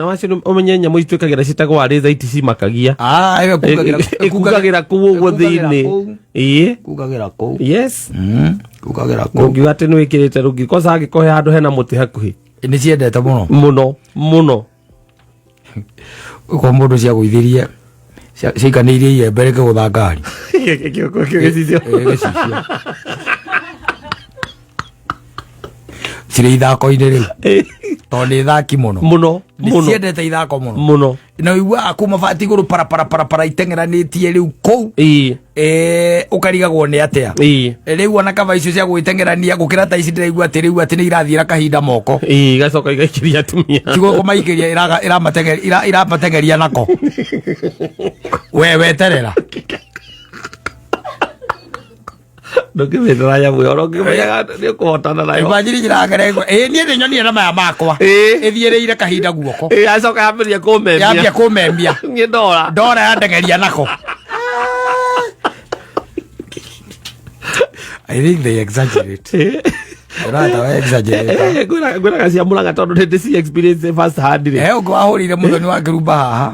na wacio omenye nyamå itwikagira citagwo arä thaiti cimakagia kugagira kuu uguo thiini kugagira kuu yes kugagira kuu ngiuga atä nä wä kä rä te rå ngä koca angä kohe handå hena må tä hakuhä nä ciendete må no må no ko må ndå cia gå ithirie ciaikanä irie iembe rä kä gå tha ngari cirä ithako-inä rä u tondå nä thaki må no nä ciendete ithako må no na uiguaga kuma bati igå rå para itengeranä tie rä u kåu å karigagwo nä atä rä u ona kaba icio cia gå itengerania gå kä ra ta ici ndä raigua atä rä u atä nä irathiä ra kahinda moko gacoka igaikä ria atumia cigå kå maikä ria iramatengeria nako we weterera ndångämĩndora nyamå ĩyo ndångĩmenyaga nĩ ũkũhotana nayo ibanjiri njĩragerego niĩ nĩ nyonire na maya makwa ĩthiĩrĩire kahinda guoko acoka yambĩrĩria kũmemia niĩ ndora yandengeria nako I think they exaggerate ngwĩraga ciamũraga tondũ nĩ ndĩ experience first hand rĩ ũngĩ wahũrire mũthoni wa kĩrumba haha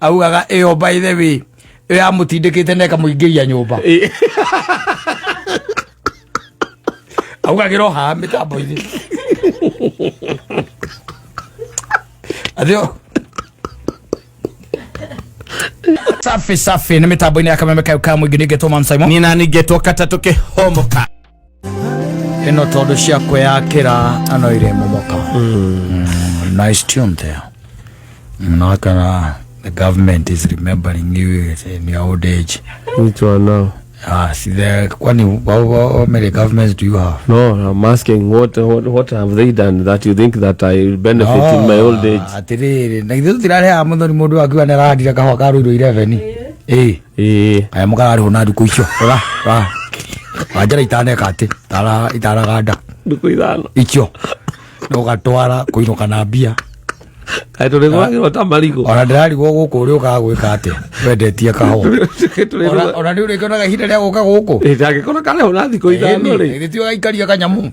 augaga ĩyo by the way ĩyo yamũtindĩkĩte na ĩkamũingĩria nyũmba augagĩra haha mĩtambo-inĩ athio safi nĩ mĩtambo-inĩ ya kameme kau ka mũingĩ nĩngetwo Man Simon niĩ na nĩngetwo kata tũkĩhomoka ĩno tondũ cia kwĩyakĩra ano irĩ momoka nice tune there the government is remembering you in your old age. Which one now? See there. How many governments do you have? No, I'm asking what have they done that you think that I benefit in my old age? Atiri, na ithu tirare ha muthoni mundu akiwa ne radira kahwa ka ruiru 11. Aya mukara ro na nduku icio. Ra. Wajara itane kate. Itara ganda. Nduku ithano. Icio. No gatwara kuinuka na mbia. Kaito rego ta marigo ona ndirarigwo guku ri ukaga gwika ate wendetie kahwa ona ndi uri kona gahinda ria guka guku ndagikona kana ona thiko ithano ri ndi tiga ikaria kanyamu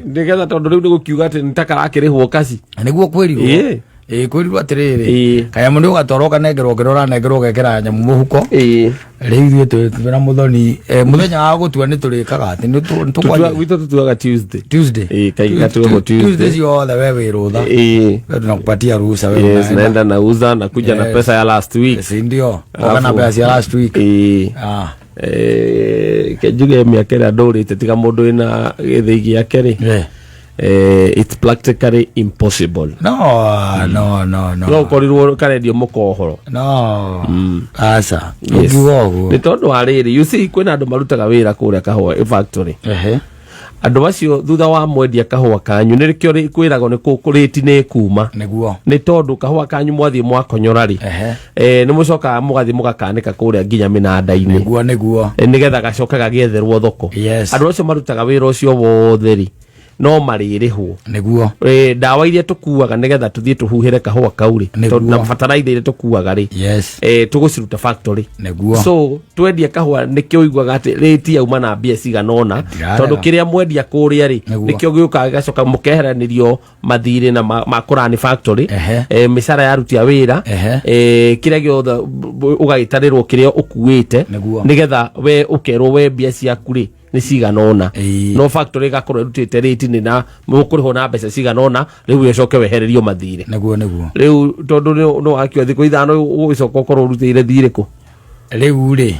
ndigetha tondu riu nigukiuga ati nitakarakirihwo kasi niguo kwirirwo kwirirwo atiriri kanyamu ndi ugatwarwo kanengerwo ngirora nengerwo gekera nyamu muhuko riu ithuĩ twĩna muthoni muthenya wa gutua nĩ tũrĩkaga ati nĩ gwitũ tutuaga Tuesday kainga tuo Tuesday ciothe we wĩ rũtha tunakupatia ruhusa wewe naenda nauza na kuja na pesa ya last week si ndio kana pesa ya last week kejuge miaka ĩrĩa ndũrĩte tiga mũndũ wĩna gĩthĩi gĩake rĩ it's practically impossible. No korirwo karedio mukohoro. Asa. Ni tondu wa riri, you see kwina andu marutaga wira kuria kahua factory. Andu acio thutha wa mwendia kahua kanyu ni rikio kwiragwo ni kukuriti ni kuma. Niguo. Ni tondu kahua kanyu mwathie mwakonyora ri. Ni mucoka mugathie mugakanika kuria nginya minanda-ini. Niguo. Nigetha gacoka gagietherwo thoko. Andu acio marutaga wira ucio wothe ri. No maririhwo niguo ndawa iria tukuaga nigetha tuthie tuhuhire kahua kauri na bataraitha iria tukuaga ri tuguciruta factory niguo so twendie kahua nikio uiguaga ati rate yauma na mbia ciganona tondu kiria mwendia kuria ri nikio giuka gacoka mukeheranirio mathiri na makurani factory misara ya ruti ya wira kiria giothe ugaitarĩrwo kiria ukuite nigetha we ukerwo we mbia ciaku ri ni ciganona no factory gakorwo rutite rate ni na mukuriho na mbeca ciganona riu yecoke wehererio mathire niguo riu tondu no akio thiko ithano ugicoka ukorwo rutire thiriko riu ri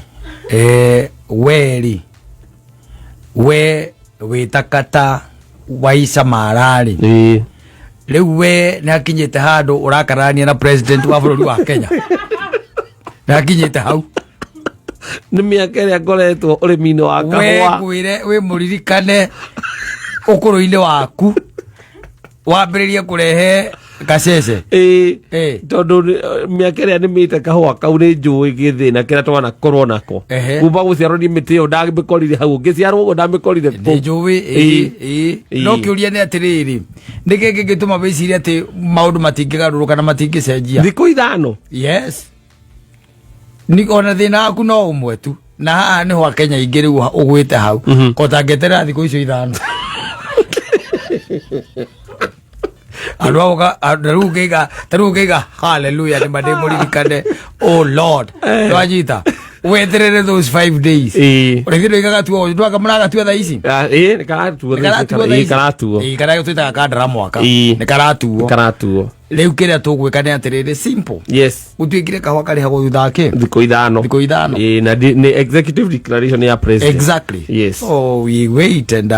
we witakata waisa marari riu we nakinyite handu urakarania na president wa bururi wa Kenya nakinyite hau ni miaka ĩrĩa ngoretwo ũrĩmi-inĩ wa kahũa we mũririkane ũkũrũ-inĩ waku wambĩrĩrie kũrehe gacece tondũ miaka ĩrĩa nĩmĩte kahũa kau nĩ njũĩ gĩthĩna kĩrĩa twanakorwo nako kuma gũciarwo nĩ mĩtĩ ĩyo ndamĩkorire hau ngĩciarwo ũguo ndamĩkorire njũĩ no kĩũria nĩ atĩrĩrĩ nĩkĩ kĩngĩtũma wĩcirie atĩ maũndũ matingĩgarũrũka na matingĩcenjia thikũ ithano ona thina waku no umwe tu na haha niho Akenya ingĩ rĩu ũgwĩte hau ko tangĩeterera thikũ icio ithano Arugega hallelujah ni mademorikane oh Lord twajita weterere those 5 days urethiro igagatuo ndwaga muragatuo tha ici karatuo twitaga kadra mwaka ni karatuo riu kiria tugwika ni atiriri simple yes utwikire kahwa kari hago thutha thiko ithano na ni executive declaration ya president exactly yes oh we wait and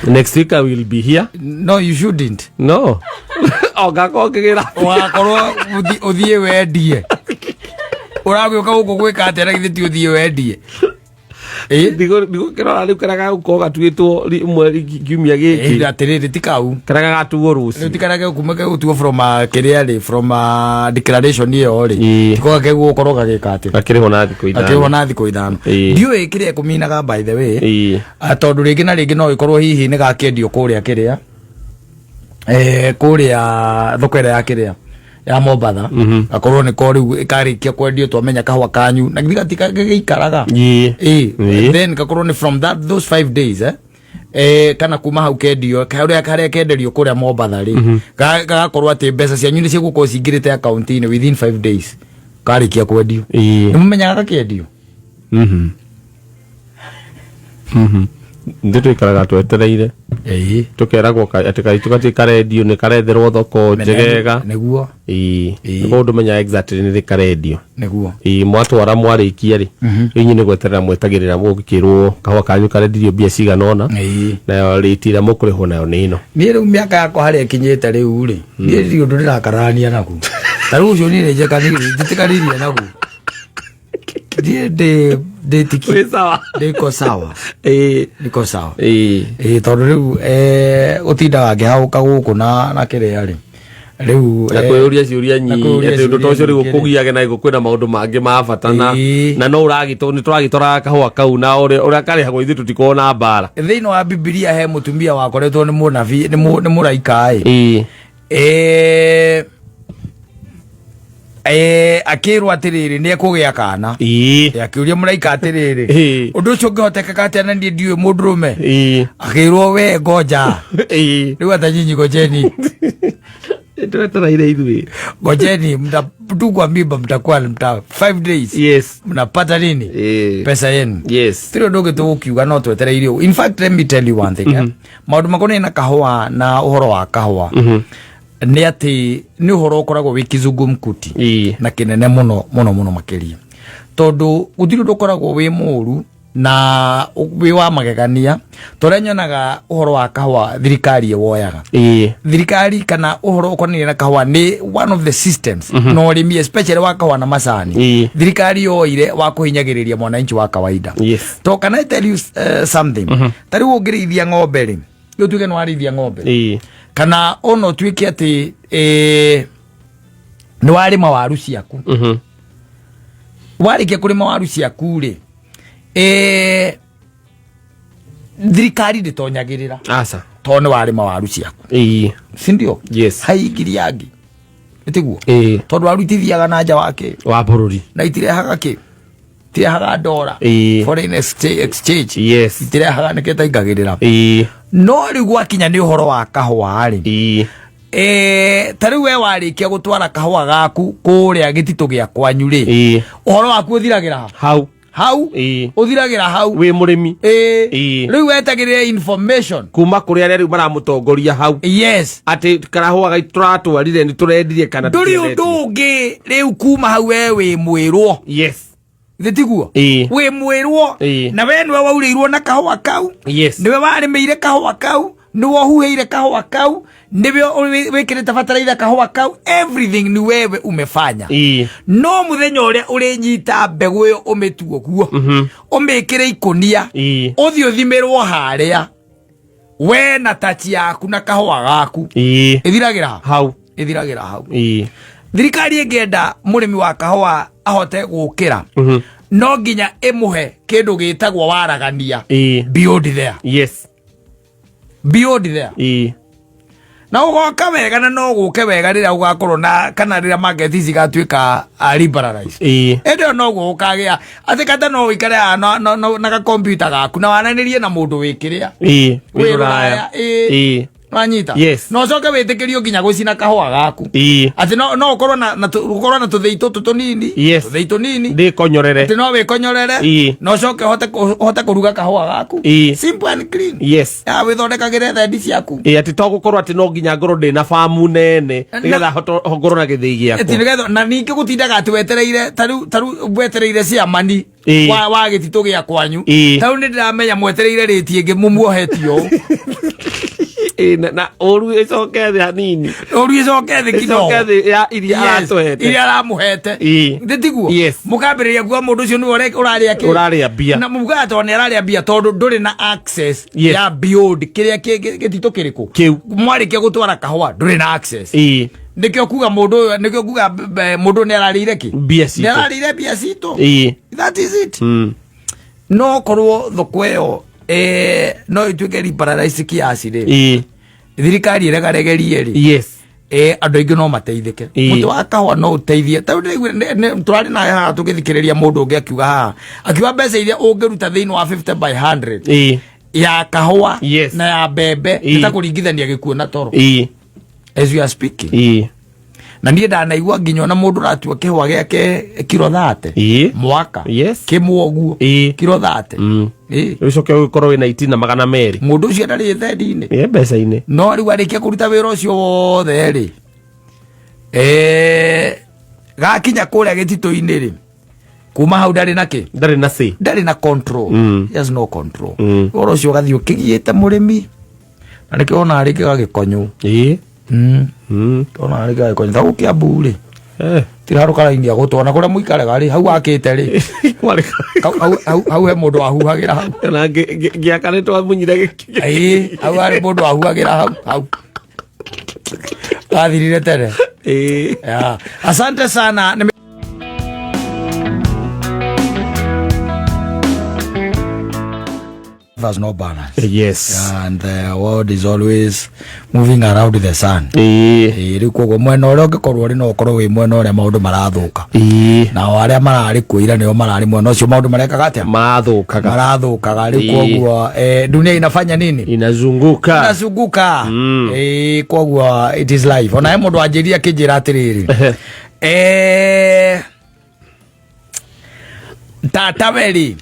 next week I will be here no you shouldn't no ogako kigira wakorwo uthie wendie uragioka guko gwika atera githiti uthie wendie digo kirora riu karaga uko gatuitwo mweri kiumia giki atiriri tikau karaga gatuo ruci riu tikaraga kumaka utuo from kiriari from declaration iyo ri tikoga keguo koroga gikate akiriho na thiko ithano ndio ikire kuminaga by the way atondu ringi na ringi no ikorwo hihi ni gakendio kuria kiria kuria thokere ya kiria ya Mombatha akorwo ni ko riu ikarikia kwendio twamenya kahwa kanyu na gigatika gikaraga then kakorwo ni from those 5 days kana kuma hau kendio karia kenderio kuria Mombatha ri gakorwo ati mbeca cia nyuni ciguko cingirite account ini within 5 days karikia kwendio ni mumenyaga kendio ndito ikaraga twetereire tukeragwo ati tugatika radio ni karetherwo thoko njegega neguo niguo ndumenya exactly ni karedio neguo mwatwara mwarikia ri inyi ni gweterera mwetagirira mugikirwo kahwa kanyu karendirio bia ciganona na ritira mukurihwo nayo nino ni riu miaka yako haria kinyete riu ri ni rio ndirakarania naku taru ucio ni njekanire nditikaririe naku de tiki sawa niko sawa niko sawa tondu riu utindaga ngihauka guku na kiria ri riu na kuyuria ciuria nyingi ati undu tocio riu kugiage na igukwina maundu mangi ma batana na no uragito ni turagitora kahwa kau na uria karihagwo ithu tutikona mbara thiini wa Biblia he mutumia wakoretwo ni munabii ni muraika akirwa atiriri ni ekugia kana akiuria muraika atiriri undu ucio ngihoteka atia na ndie ndiwe mundurume akirwo we ngoja riu atanyinyi ngojeni tueteraire ithui ngojeni mtapigwa mimba mtakuwa 5 days yes mnapata nini pesa yenu yes tiro ndoge tukiuga no twetereire in fact let me tell you one thing maundu makone na kahwa na uhoro wa kahwa ni ati ni uhoro ukoragwo wi kizungu mkuti na kinene muno makiria tondu gutiri ndukoragwo wi muru na wi wa magegania toria nyonaga uhoro wa kahwa thirikari woyaga thirikari kana uhoro ukonire na kahwa ni one of the systems no rimi especially wa kahwa na macani thirikari yoire wa kuhinyagiriria mwananchi wa kawaida to can I tell you something tari ungirithia ng'ombe ri yotuge no arithia ng'ombe kana ono twike ati ni warima waru ciaku warikia kurima waru ciaku ri thirikari nditonyagirira asa tone warima waru ciaku sindio haingiri yangi itiguo tondu waru itithiaga na nja wake wa bururi na itirehaga ki tirehaga ndora foreign exchange itirehaga niketa ingagirira no riu gwakinya ni uhoro wa kahwa ri tari we warikia gutwara kahwa gaku kuria gititu gia kwanyu ri uhoro waku uthiragira hau uthiragira hau wi murimi riu wetagirira information kuma kuri aria riu maramutongoria hau ati karahwa gaituratuarire ni turendirie kana nduri undungi riu kuma hau we wi mwirwo thitiguo wi mwirwo na we niwe waurirwo na kahwa kau niwe warimeire kahwa kau niwe huheire kahwa kau niwe wikirite bataraitha kahwa kau everything ni wewe umefanya no muthenya uria urinyita mbegu yo umetuo guo umikire ikonia uthi uthimirwo haria we na tachi yaku na kahwa gaku ithiragira hau thirikari ingenda murimi wa kahwa ahote gukira no nginya imuhe kindu gitagwo waragania beyond there na ugoka wega na no guke wega rira ugakorwo na kana rira market ici gatuika liberalize endo no gukagia ati kata no ikare na ka computer gaku na wananirie na mundu wikiria wiraya Wanyita yes no coke witikirio nginya gucina kahua gaku ati no ukorwo na tutheitu tunini tutheitu nini ndi konyorere ati no we konyorere no coke hote kuruga kahua gaku simple and clean yes withondekagire thendi ciaku ati to gukorwo ati no nginya ngoro ndi na famu nene nigetha ngoro na githii giaku ati nigetha na ningi gutindaga ati wetereire taru wetereire cia mani wa gititu gia kwanyu taru ni ndiramenya mwetereire riti ingi mumuohetio na oru icoke thi hanini oru icoke thi kino ya iria aratuhete iria aramuhete nditiguo mukambiriria gwa mundu ucio ni uraria bia na mugato ni araria bia tondu nduri na access ya beyond kiria gititu kiriku mwarikia gutwara kahua nduri na access nikio kuga mundu ni ararire ki bia cito ni ararire bia cito that is it no korwo thokweyo no ituke ri paradise kiasi ri thirikari iregaregerie ri yes andu ingi no mateithike mutu akahwa no uteithie turari na ha tukithikiriria mundu ungi akiuga akiuga mbeca iria ungiruta thiini wa 50 by 100 ya kahwa na ya bebe itakuringithania gikuo na toro as we are speaking na nie ndanaigua nginya na mundu ratua kihwa giake kilo 30 mwaka kimwoguo kilo 30 ucoke ukorwo wina 18 na magana meri mundu ucio ndari thendi-ini mbeca-ini no riu arikia kuruta wira ucio wothe ri gakinya kuria gititu-ini ri kuma hau ndari na control yes no control wira ucio gathii ukigiite murimi na nikio ona ari gagikonyu ona ari gagikonyu thagu kia mburi tiraruka raini agutwana kuria muikaraga ri hau akite ri hau he mundu ahuhagira hau na ngiakanitwo munyire giki hau ari mundu ahuhagira hau athirire tere asante sana. There's no balance. Yes. And the world is always moving around the sun. Iri kogo mwena ore ngikorwo ri no korwo wi mwena ore maundu marathuka. Na wale marari kuira nio marari mwena ucio maundu marekaga atia marathukaga ri kogo dunia inafanya nini? Inazunguka. Kogo it is life. Ona mundu anjiria kijira atiriri. Tata weri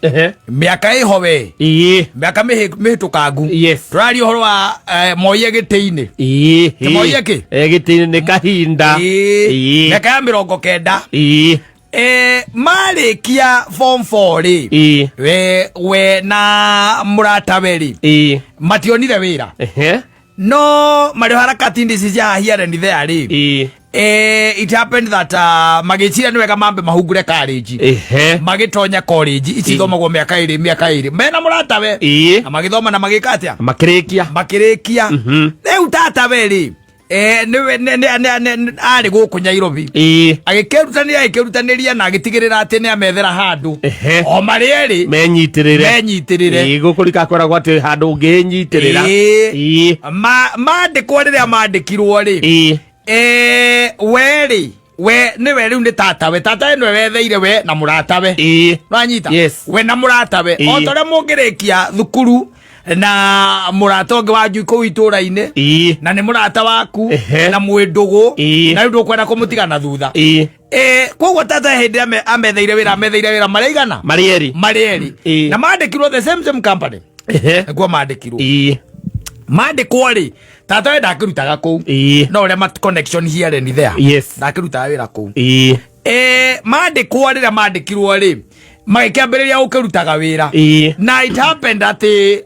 miaka ihowe miaka mihitukangu turari uhoro wa moye giti-ini moye ki giti-ini ni kahinda miaka ya 90 marikia form 4 ri we na murata weri mationire wira no mari harakati ndisi cia here and there ri it happened that magichira ni wega mambe mahungure college magitonya college icithomagwo miaka iri mena muratawe na magithoma na magikatia makirikia riu tatawe ri ni ari guku Nairobi agikerutanĩria na agitigirira ati ni amethera handu o mari eri menyitirire guku rikakoragwo ati handu unginyitirira mandikwo riria mandikirwo ri we ni we riu ni tatawe no wetheire we na muratawe nwanyita we na muratawe o tore mungirikia thukuru na murata ungi wanju ku itura-ini na ni murata waku na mwindugu na ndu kwenda kumutiga na thutha koguo tata hindi ametheire wira mareigana marieri na mandikirwo the same company kwa mandikwo ri tata we ndakirutaga kuu no uria ma connection here and there ndakirutaga wira kuu mandikwo riria mandikirwo ri magikiambiriria ukirutaga wira na it happened ati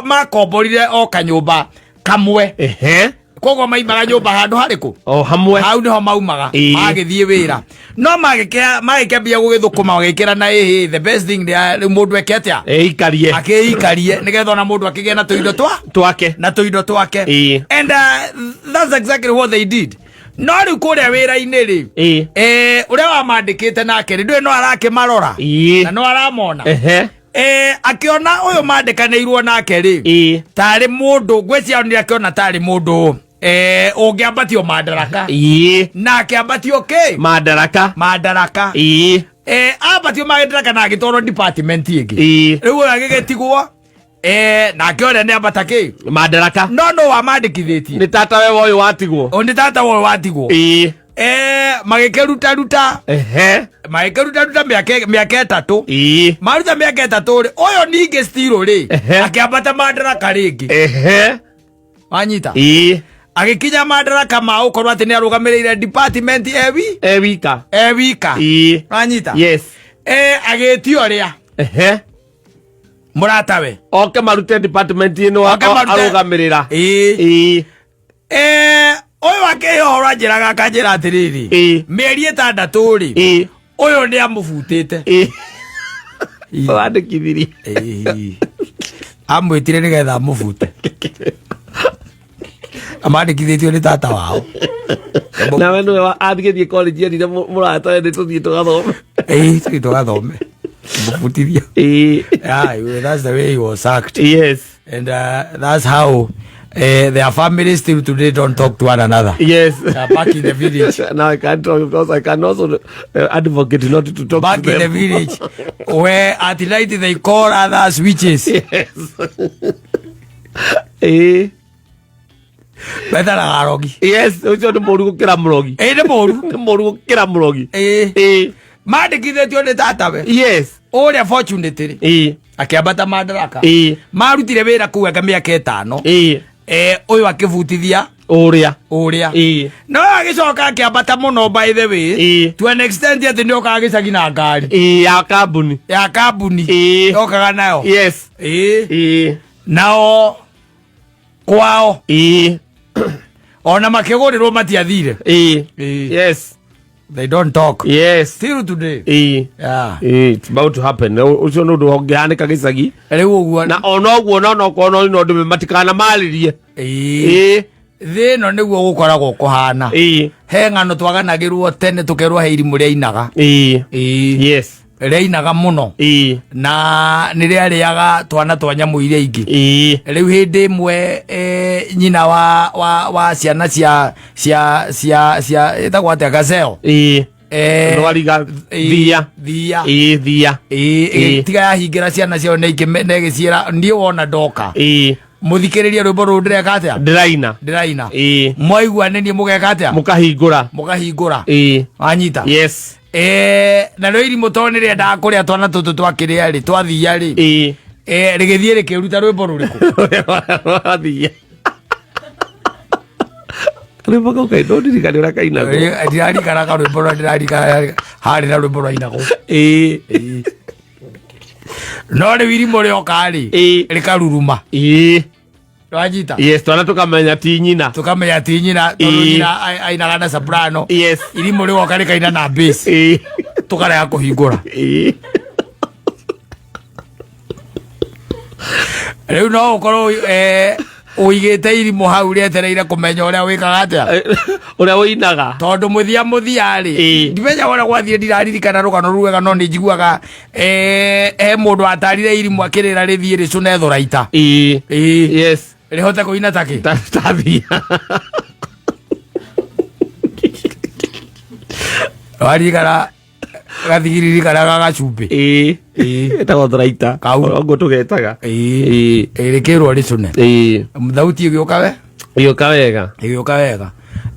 makomborire o kanyumba kamwe koguo maimaga nyumba handu hariku o hamwe hau niho maumaga magithie wira no magikiambia gugithukuma magikira na the best thing they mundu eketia akiikarie nigetha na mundu akigia na tuindo twake and that's exactly what they did. No riu kuria wira-ini ri uria wamandikite nake ri ndui no arakimarora na no aramona akiona uyu mandikaniirwo nake ri tari mundu ngwecia ni akiona tari mundu ungiambatio madaraka na akiambatio ke madaraka ambatio madaraka na agitwarwo department ingi riu agigetigwo na kiore ne abatake madaraka no wa mandikithitie ni tata wewe oyo watigwo o ni tata wewe watigwo magikeruta ruta magikeruta ruta miaka etatu maruta miaka etatu ri oyo ninge stiro ri akiambata madaraka ringi wanyita agikinya madaraka ma ukorwa ati ni arugamirire department ewika wanyita yes agitio ria muratawe oke marute department ino arugamirira oyo akehora njiraga kanjira atiriri mieri etandatu ri oyo ni amubutite wandikithirie amwitire nigetha amubute amandikithitio ni tata wao na we niwe athigithie college yerire murata ni tuthie tugathome tugathome mubutithio that's the way he was sacked. Yes, and that's how their families still today don't talk to one another. Yes, back in the village. Now I can't talk because I can also advocate not to talk back to them. In the village where at night they call others witches. Yes. Better than arogi. Yes, ucho ni moru gukira murogi. Ni moru gukira murogi. Mandikithitio ni tata we. Yes. Oria fortunately. Akiambata madaraka. Marutire wira kuweka miaka etano. Uyu akivutithia uria no agicoka akiambata muno by the way to an extent ati ni okaga gicagi na ngari ya kambuni okaga nayo. Yes. Nao kwao ona makigurirwo matiathire. Yes, they don't talk. Yes, still today. Yeah, it's about to happen. Ucio no ndo ngihanika gicagi riu uguo na ona uguo no kono no ndu matikana maririe thino niguo gukoragwo kuhana he ng'ano twaganagirwo tene tukerwo he irimu ria inaga yes reinaga muno na niriariaga twana twa nyamu iria ingi riu hindi imwe nyina wa ciana cia etagwo atia gaceo ndwariga thia tiga yahingira ciana ciao negiciira ndie wona ndoka muthikiriria rwimbo ru ndireka atia ndiraina mwaigua nini mugeka atia mukahingura anyita. Yes. Na rwiri mutone ria ndakuria twana tutu twakiria ri twathia ri rigithie rikiruta rwimbo ruriku thia rwimbo ko kai ndo ndirikani ura kaina go ndirari kana rwimbo ru ndirari hari na rwimbo ru inago no ri wiri muri okari rikaruruma Rajita. Yes, twana tukamenya ti nyina tonu nyina ainaga na soprano. Yes. Iri muri okari kaina na bass tukarega kuhingura riu no ukorwo uigite irimu hau rietereire kumenya uria wikaga atia uria winaga tondu muthia ri ndimenya wona gwathie ndiraririkana rugano ruwega no njiguaga mundu atarire irimu akirira rithie ricune thuraita yes rihote kuina taki tathia warigara gathigiriri kana gagacumbi etagwo thuraita kaugo tugetaga rikirwo ricune thauti igioka wega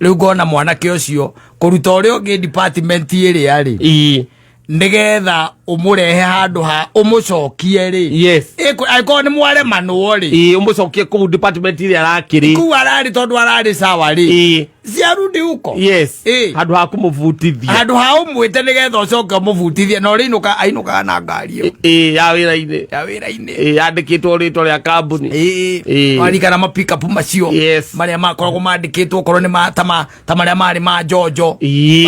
riu ngona mwanake ucio kuruta uria ungi department iria ri ndigetha umurehe handu ha umucokie ri aiko ni mwaremanwo ri umucokie ku department iria arakiri ku arari tondu arari sawa ri ciarudi uko handu ha kumuvutithia handu ha umwite nigetha ucoke umuvutithie no ri ainuka na ngari ya wira-ini yandikitwo ritwa ria kambuni warikana ma pick up macio maria makoragwo mandikitwo korwo ni ta maria mari ma Jojo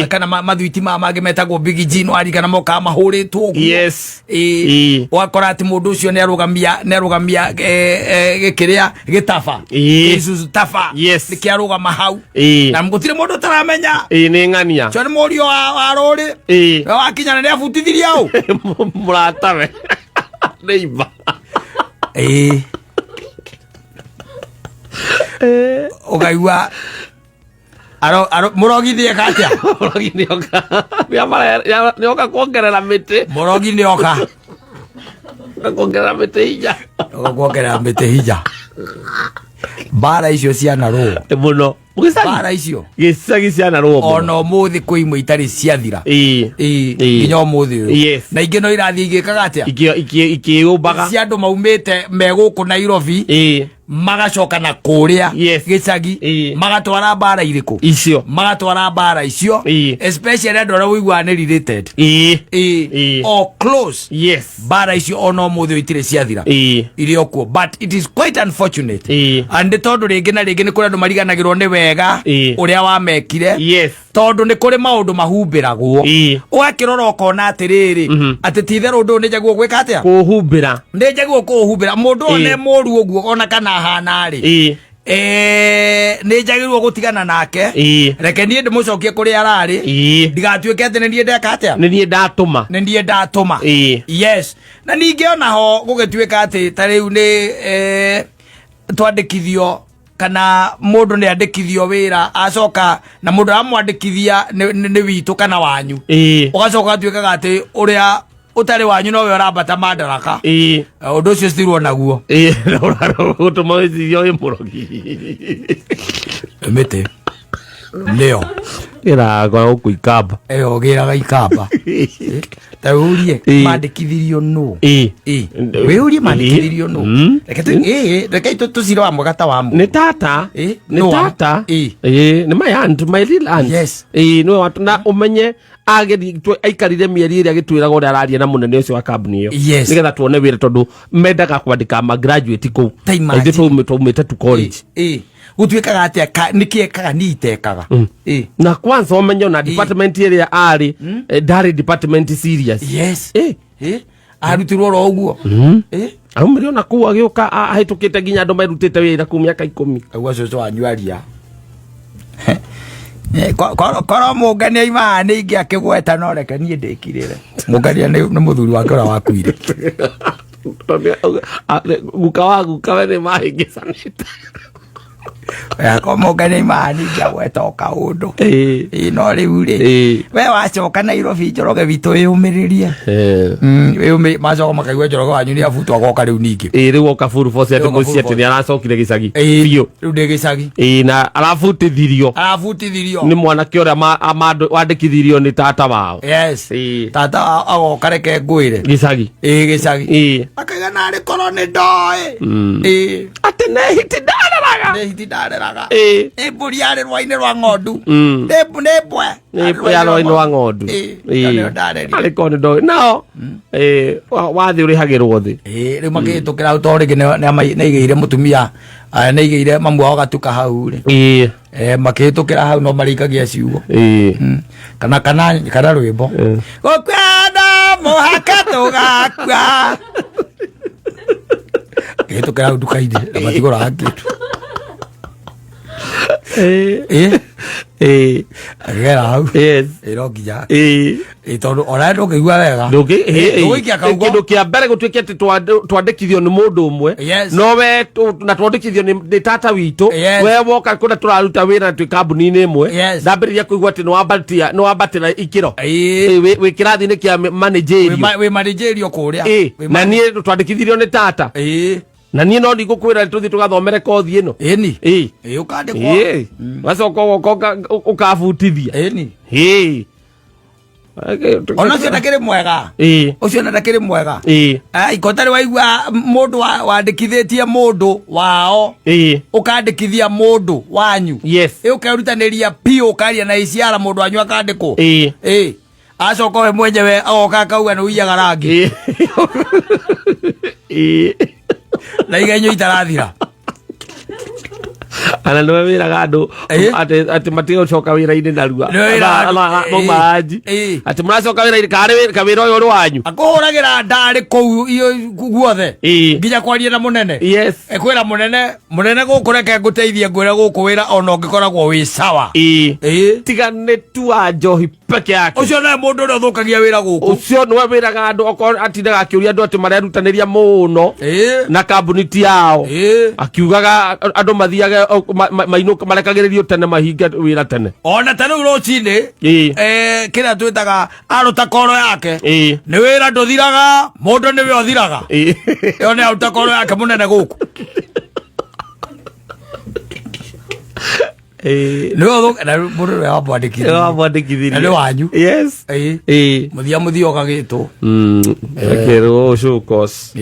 kana mathuiti mangi metagwo Big G no warikana moka mahuritwo wakora ati mundu ucio ni arugamia gikiria gitafa Isuzu tafa nikiarugama hau na mgutire mundu taramenya ni ng'ania cio ni murio wa ruri wakinyana ni abutithiria au muratawe neiba ugaigua murogi thie katia murogi nioka kuongerera miti murogi nioka Ukakongera mete hinya. Ukakongera mete hinya. Bara icio ciana ro. Muno. Bara icio. Gicagi ciana ro. Ona muthi kuimwe itari ciathira. Nginya muthi uyu. Yes. Na ingi no irathi igikaga atia? Ikiumbaga. Cia andu maumite meguku Nairobi. Magacoka na kuria gicagi magatwara bara iriku icio magatwara bara icio especially andu aria wigua ne related or close bara icio ono muthi itire ciathira iri okuo but it is quite unfortunate and tondu ringi na ringi ni kuri andu mariganagirwo ni wega uria wamekire tondu ni kuri maundu mahumbiragwo ugakirora ukona atiriri ati titherũ ndu ni njagwo gwika atia kuhumbira ni njagwo kuhumbira mundu one moru uguo ona kana hana ri ni njagirwo gutigana nake reke nie ndimucokie kuri arari ndigatuike ati nie ndeka atia nie ndatuma yes na ningi ona ho gugituika ati tariu ni twandikithio kana mundu ni andikithio wira acoka na mundu amwandikithia ni witu kana wanyu ugacoka atuikaga ati uria utari wanyu no we urambata madaraka undu ucio stirwo naguo gutuma wicirio imurogi mete leo iraga ukuikamba giraga ikamba taurie mandikithirio no wiurie mandikithirio no reke tucira amwe gata wa mu ni tata ni my aunt my real aunt yes no watu na umenye ageri aikarire mieri iria gitwiraga uria araria na munene ucio wa kambuni iyo nigetha tuone wira tondu mendaga kwandika ma graduate ku ithu tumite tu college gutwikaga atia nikiekaga ni itekaga na kwanza umenye na department iria ari ndari department serious yes arutirwo ro uguo aumire ona ku agiuka ahitukite ginya andu mairutite wira ku miaka 10 agwa coco wanywaria koro mungania ima ni ingi akigweta no reke nie ndikirire mungania ni muthuri wake ura wakuire guka we ni mahingicanite ko mungania ima ni ingi agweta kaundu no riu ri we wacoka Nairobi Njoroge bitu yumiririe macoka makaigua Njoroge wanyu ni abutwa goka riu ningi riu oka full force ati muci ati ni aracokire gicagi biu riu ndi gicagi na arabutithirio ni mwanake uria wandikithirio ni tata wao yes tata agoka reke ngwire gicagi gicagi akaiga nari korwo ni ndoe ati nehiti ndareraga mburi yari rwa-ini rwa ng'ondu mbwe ya rwa-ini rwa ng'ondu ariko ni ndoe nao wathi urihagirwo thi riu magitukira hau to ringi naigeire mutumia naigeire mamu wao gatuka hau ri magitukira hau no marikagia ciugo kana rwimbo gukwenda muhaka tugakua gitukira hau duka-ini na matigora ngitu agera hau iroginya tondu ona ndungigua wega kindu kia mbere gutwike ati twandikithio ni mundu umwe no we na twandikithio ni tata witu we woka kuna turaruta wira twi kambuni-ini imwe ndambiriria kuigua ati ni wambatira ikiro wi kirathi-ini kia managerial kuria na nie twandikithirio ni tata na nie no ndigukwira tuthi tugathomere kothi ino ukandikwa wacoka ukabutithia ona cio ndakiri mwega ucio ndakiri mwega ikotari waigua mundu wandikithitie mundu wao ukandikithia mundu wanyu ukerutaniria pio ukaria na iciara mundu wanyu akandikwo acoka we mwenyewe agoka akauga ni uiyaga rangi na igenyo itarathira ana no wiraga andu ati matiga ucoka wira-ini narua maumaji ati muracoka wira-ini kari wira uyu uri wanyu akuhuragira ndari kou guothe nginya kwaria na munene kwira munene gukureke nguteithie ngwira guku wira ona ungikoragwo wi sawa tiga ni tua njohi peke yake ucio na mundu uria thukagia wira guku ucio no wiraga andu okorwo atindaga akiuria andu ati marerutaniria muno na kambuni ti yao akiugaga andu mathiage mainuka marekagiririo tene mahinga wira tene ona tene rucini kira twitaga aruta koro yake ni wira nduthiraga mundu ni we uthiraga yo ni aruta koro yake munene guku no na mundu we wabandikithia ni wanyu yes muthia ogagitwo kero shukos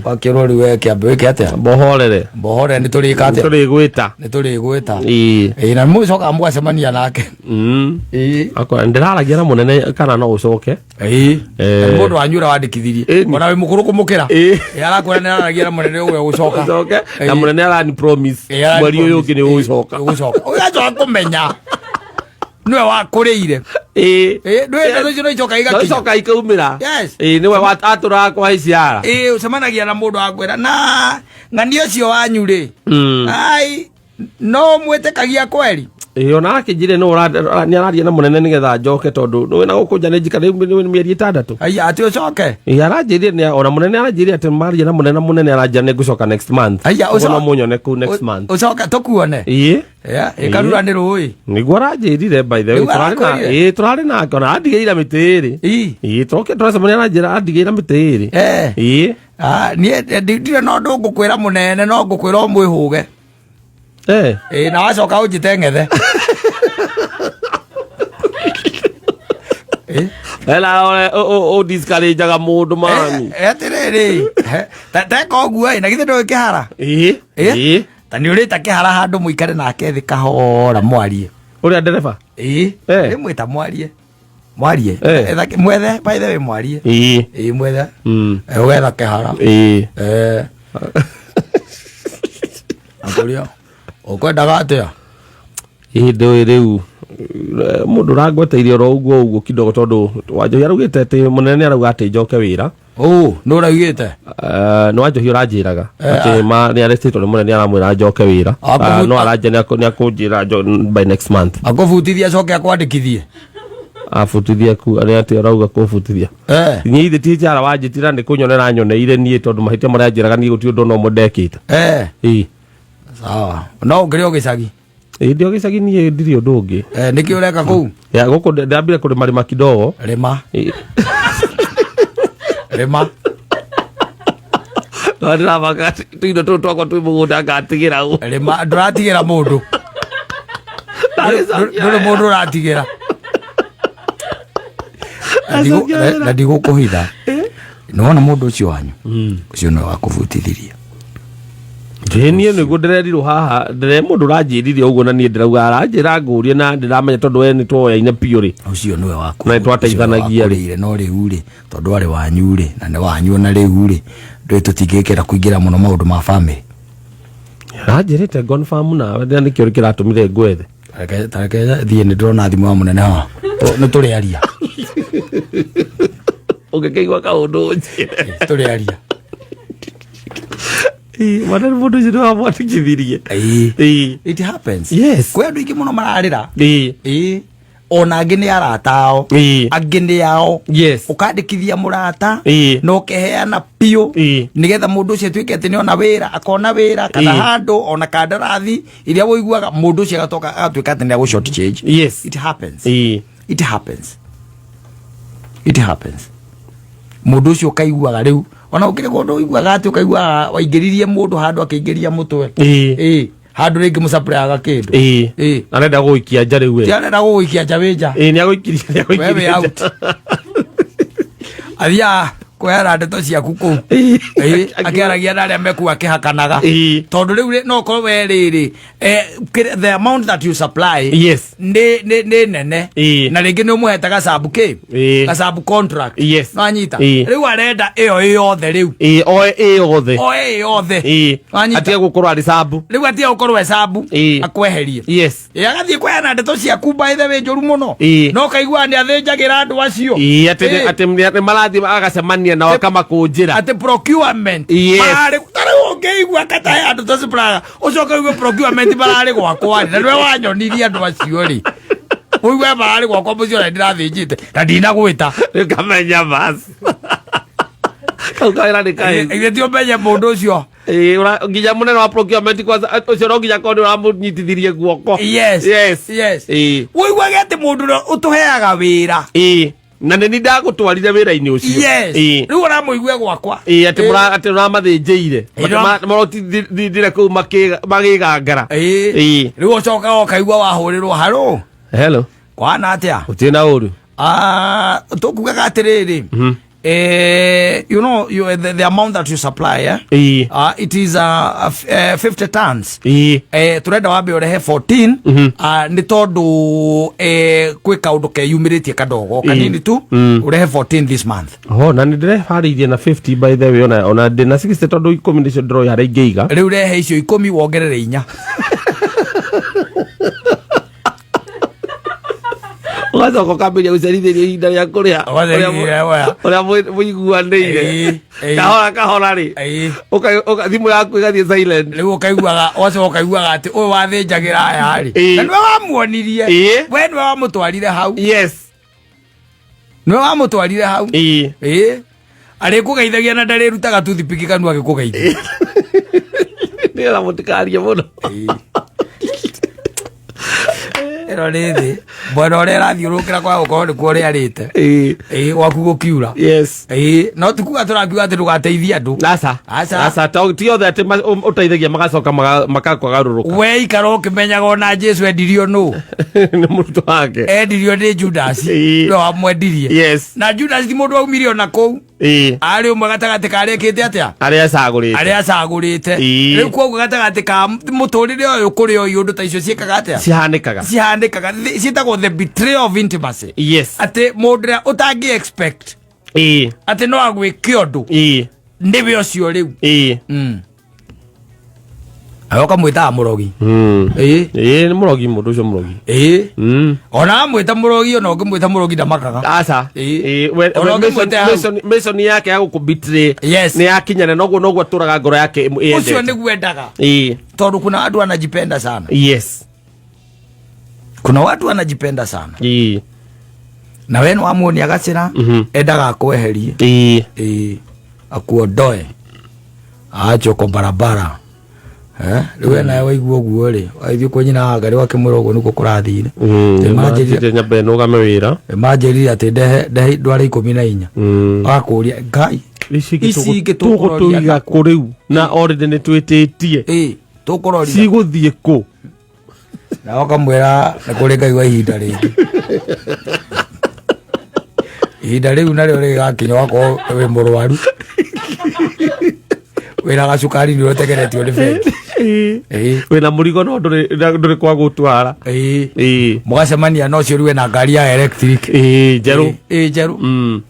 wakiro riwe kiambe kiatia bohorere ni turikate turigwita na mucoka mwacemania nake akwa ndiraragia na munene kana no ucoke mundu wanyura wandikithirie ona we mukuru kumukira arakwira ni araragia na munene uwe ucoka na munene arani promise mweri uyu ungi ni ucoka ugacoka kumenya niwe wakuriire niwe icoka ikaumira niwe aturaga kwa iciara ucemanagia na mundu akwira na ng'ani ucio wanyu ri ai no mwitikagia kweri ona akinjire no ni araria na munene nigetha njoke tondu no na gukunja ni njika ni mieri 6 ai ati ucoke aranjire ni ona munene aranjire ati maria na munene aranjire ni gucoka next month no munyone ku next month ucoka tukuone ikarura ni rui niguo aranjirire by the way turari na ona andigeira mitiri troke turacemania aranjira andigeira mitiri ni ndire no ndungukwira munene no ngukwira mwihuge na wacoka unjite ng'ethe ela o discourageaga mundu mami atiriri teka uguo na githe ndå kihara ta nä å rä ta kihara handå må ikare nake thä kahora mwarie å rä a ndereba rä mwä ta mwarie mwethe baithe wä mwarie mwethe å getha kihara akurio ukwendaga atia ndå rä u må ndå rangweteirie ro uguo kidogo tondu wanjohi araugite ati munene arauga ati njoke wira no raugite no wanjohi uranjiraga ati ni arestitwo ni munene aramwira njoke wira no aranje ni akunjira by next month akubutithia coke akwandikithie abutithia ku ari ati arauga kubutithia ni ithe ti jara wanjitira ni kunyonera nyoneire nie tondu mahitia maria njiraga ni guti undu no mundekite sawa no ngire ogicagi ndio gicagi nie ndiri undu ungi niki ureka kuu ya guku ndambire kuri marima kidogo rima ndira baka tuindo tu twako tu mugunda ngatigira u rima nduratigira mundu nduri mundu uratigira na ndigukuhitha nona mundu ucio wanyu ucio no wakubutithiria nie niguo ndirerirwo haha ndire mundu uranjiririe uguo na nie ndirauga aranjira ngurie na ndiramenya tondu we ni twoyaine piu ri ucio niwe waku na twateithanagia ri no riu ri tondu ari wanyu ri na ni wanyu na riu ri ndwe tutingikira kuingira muno maundu ma family aranjirite gon farm na we ni kio kiratumire ngwethe tareke thie ni ndrona thimu wa munene ha ni turi aria ungikeigua kaundu turi aria Madam mundu jino amwatikithirie it happens yes kwe andu ingi muno mararira ona angi ni aratao angi ni yao yes ukandikithia murata no keheana piu nigetha mundu ucio twike ati ni ona wira akona wira kana handu ona kandarathi iria woiguaga mundu ucio agatoka atwika ati ni agushort change yes it happens mundu ucio kaiguaga riu ona ukire gondo iguaga ati ukaigua waingiririe mundu handu akeingiria mutwe handu ringi musapraga kindu arenda guikia nja riu we arenda guikia nja winja ni aguikiria wewe out aria kwera ndeto ciaku ku akiaragia na aria meku akihakanaga tondu riu no ko we riri the amount that you supply yes ne nene na ringi no muhetaga sabuke gasabu contract yes anyita riu arenda iyo yothe riu oe yothe anyita atia gukorwa ari sabu riu atia gukorwa hesabu akweherie yes agathie kwera ndeto ciaku by the way njuru muno no kaigua ni athinjagira andu acio ati marathi agacemania na kama kunjira ati procurement mari ungeigua kata andu tosi praga ucoka igwe procurement barari gwakwa na niwe wanyonirie andu acio ri uigwe barari gwakwa mucio na ndirathinjite na ndinagwita kamenya basi kaukaira ni kai igwe ti umenye mundu ucio ora nginya munene wa procurement kwa ucio no nginya kondi uramunyitithirie guoko. Yes. Woigua gete mundu utuheaga wira. Na nĩ ndagũtwarire wĩra-inĩ ũcio. Rĩu ũramũigua gwakwa. Atĩ ũramathĩnjĩire. Marotindire kũu magĩgangara. Rĩu ũcokaga ũkaigua wahũrĩrwo harũ. Hello. Kwana atĩa? Gũtirĩ na ũru. Tũkugaga atĩrĩrĩ. You know, the amount that you supply, it is 50 tons. Turenda wambe urehe 14 ni tondu kwi kaundu keyumiritie kadogo kanini tu urehe 14 this month. Na ni ndĩreharĩirie na 50 by the way, ona ndĩna 60 tondu 10 ndicio ndĩroĩ harĩa ingĩiga. Rĩu rehe icio 10 wongerere 4. Wacoka ũkambĩria gũcerithĩria ihinda rĩa kũrĩha ũrĩa mũiguanĩire kahora rĩ thimũ yaku ĩgathiĩ silent. Rĩu ũkaiguaga ũkaiguaga atĩ ũyũ wathĩnjagĩra aya rĩ, na nĩwe wamuonirie, we nĩwe wamũtwarire hau. Nĩwe wamũtwarire hau. Arĩkũgeithagia na ndarĩrutaga toothpick kanua agĩkũgeithia. Nĩgetha mũtikarie mũno. Ero rĩthĩ mbona ũrĩa rathiũrũkĩra kwa gũkorwo nĩ kuo rĩarĩte gwaku gũkiura. No tikuga tũrakiuga atĩ ndũgateithia andũ. Aca ti othe atĩ ũteithagia magacoka makakwagarũrũka. We ikara ũkĩmenyaga ona Jesu endirio nũ? Nĩ mũrutwo wake. Endirio nĩ Judas, nĩwe wamwendirie. Na Judas ti mũndũ waumire ona kũu. Arĩ ũmwe gatagatĩ karĩkĩte atĩa? Arĩa acagũrĩte. Rĩu koguo gatagatĩ ka mũtũrĩre ũyũ kũrĩ o iũndũ ta icio ciĩkaga atĩa? Cihanĩkaga. Ciĩtagwo the betrayal of intimacy. Atĩ mũndũ ũrĩa ũtangĩ expect atĩ no agwĩke ũndũ nĩwe ũcio rĩu. Ayoka mwĩtaga mũrogi. Nĩ mũrogi mũndũ ũcio mũrogi. Ona mwĩta mũrogi ona ũngĩmwĩta mũrogi ndamakaga. Aca. Mission yake ya gũkũbetray nĩ yakinyana, noguo atũraga ngoro yake yendete. Ũcio nĩguo endaga. Tondũ kuna watu wanajipenda sana. Kuna watu wanajipenda sana. Na wewe wamuonia gacĩra endaga akweherie. Akuondoe. Achoko barabara. Rĩu nawe waigua ũguo rĩ, waithiĩ kwa nyina Ngarĩ wake mwĩra ũguo nĩguo kũrathire. Nyambe nũgame wĩra. Manjĩrire atĩ ndehe ndware 14. Akũria Ngai ici tũgũtũiga kũ rĩu na already nĩ twĩtĩtie. Tũkũroria cigũthiĩ kũ? Na wakamwĩra nĩ kũrĩ Ngai wa ihinda rĩngĩ. Ihinda rĩu narĩo rĩgakinya wakorwo wĩ mũrwaru. Wĩra gacukari nĩ ũtegeretio nĩ bengi. Wĩna mũrigo no ndũrĩ kwa gũtwara. Mũgacemania no cio rĩu na ngari ya electric. Njerũ. Njerũ.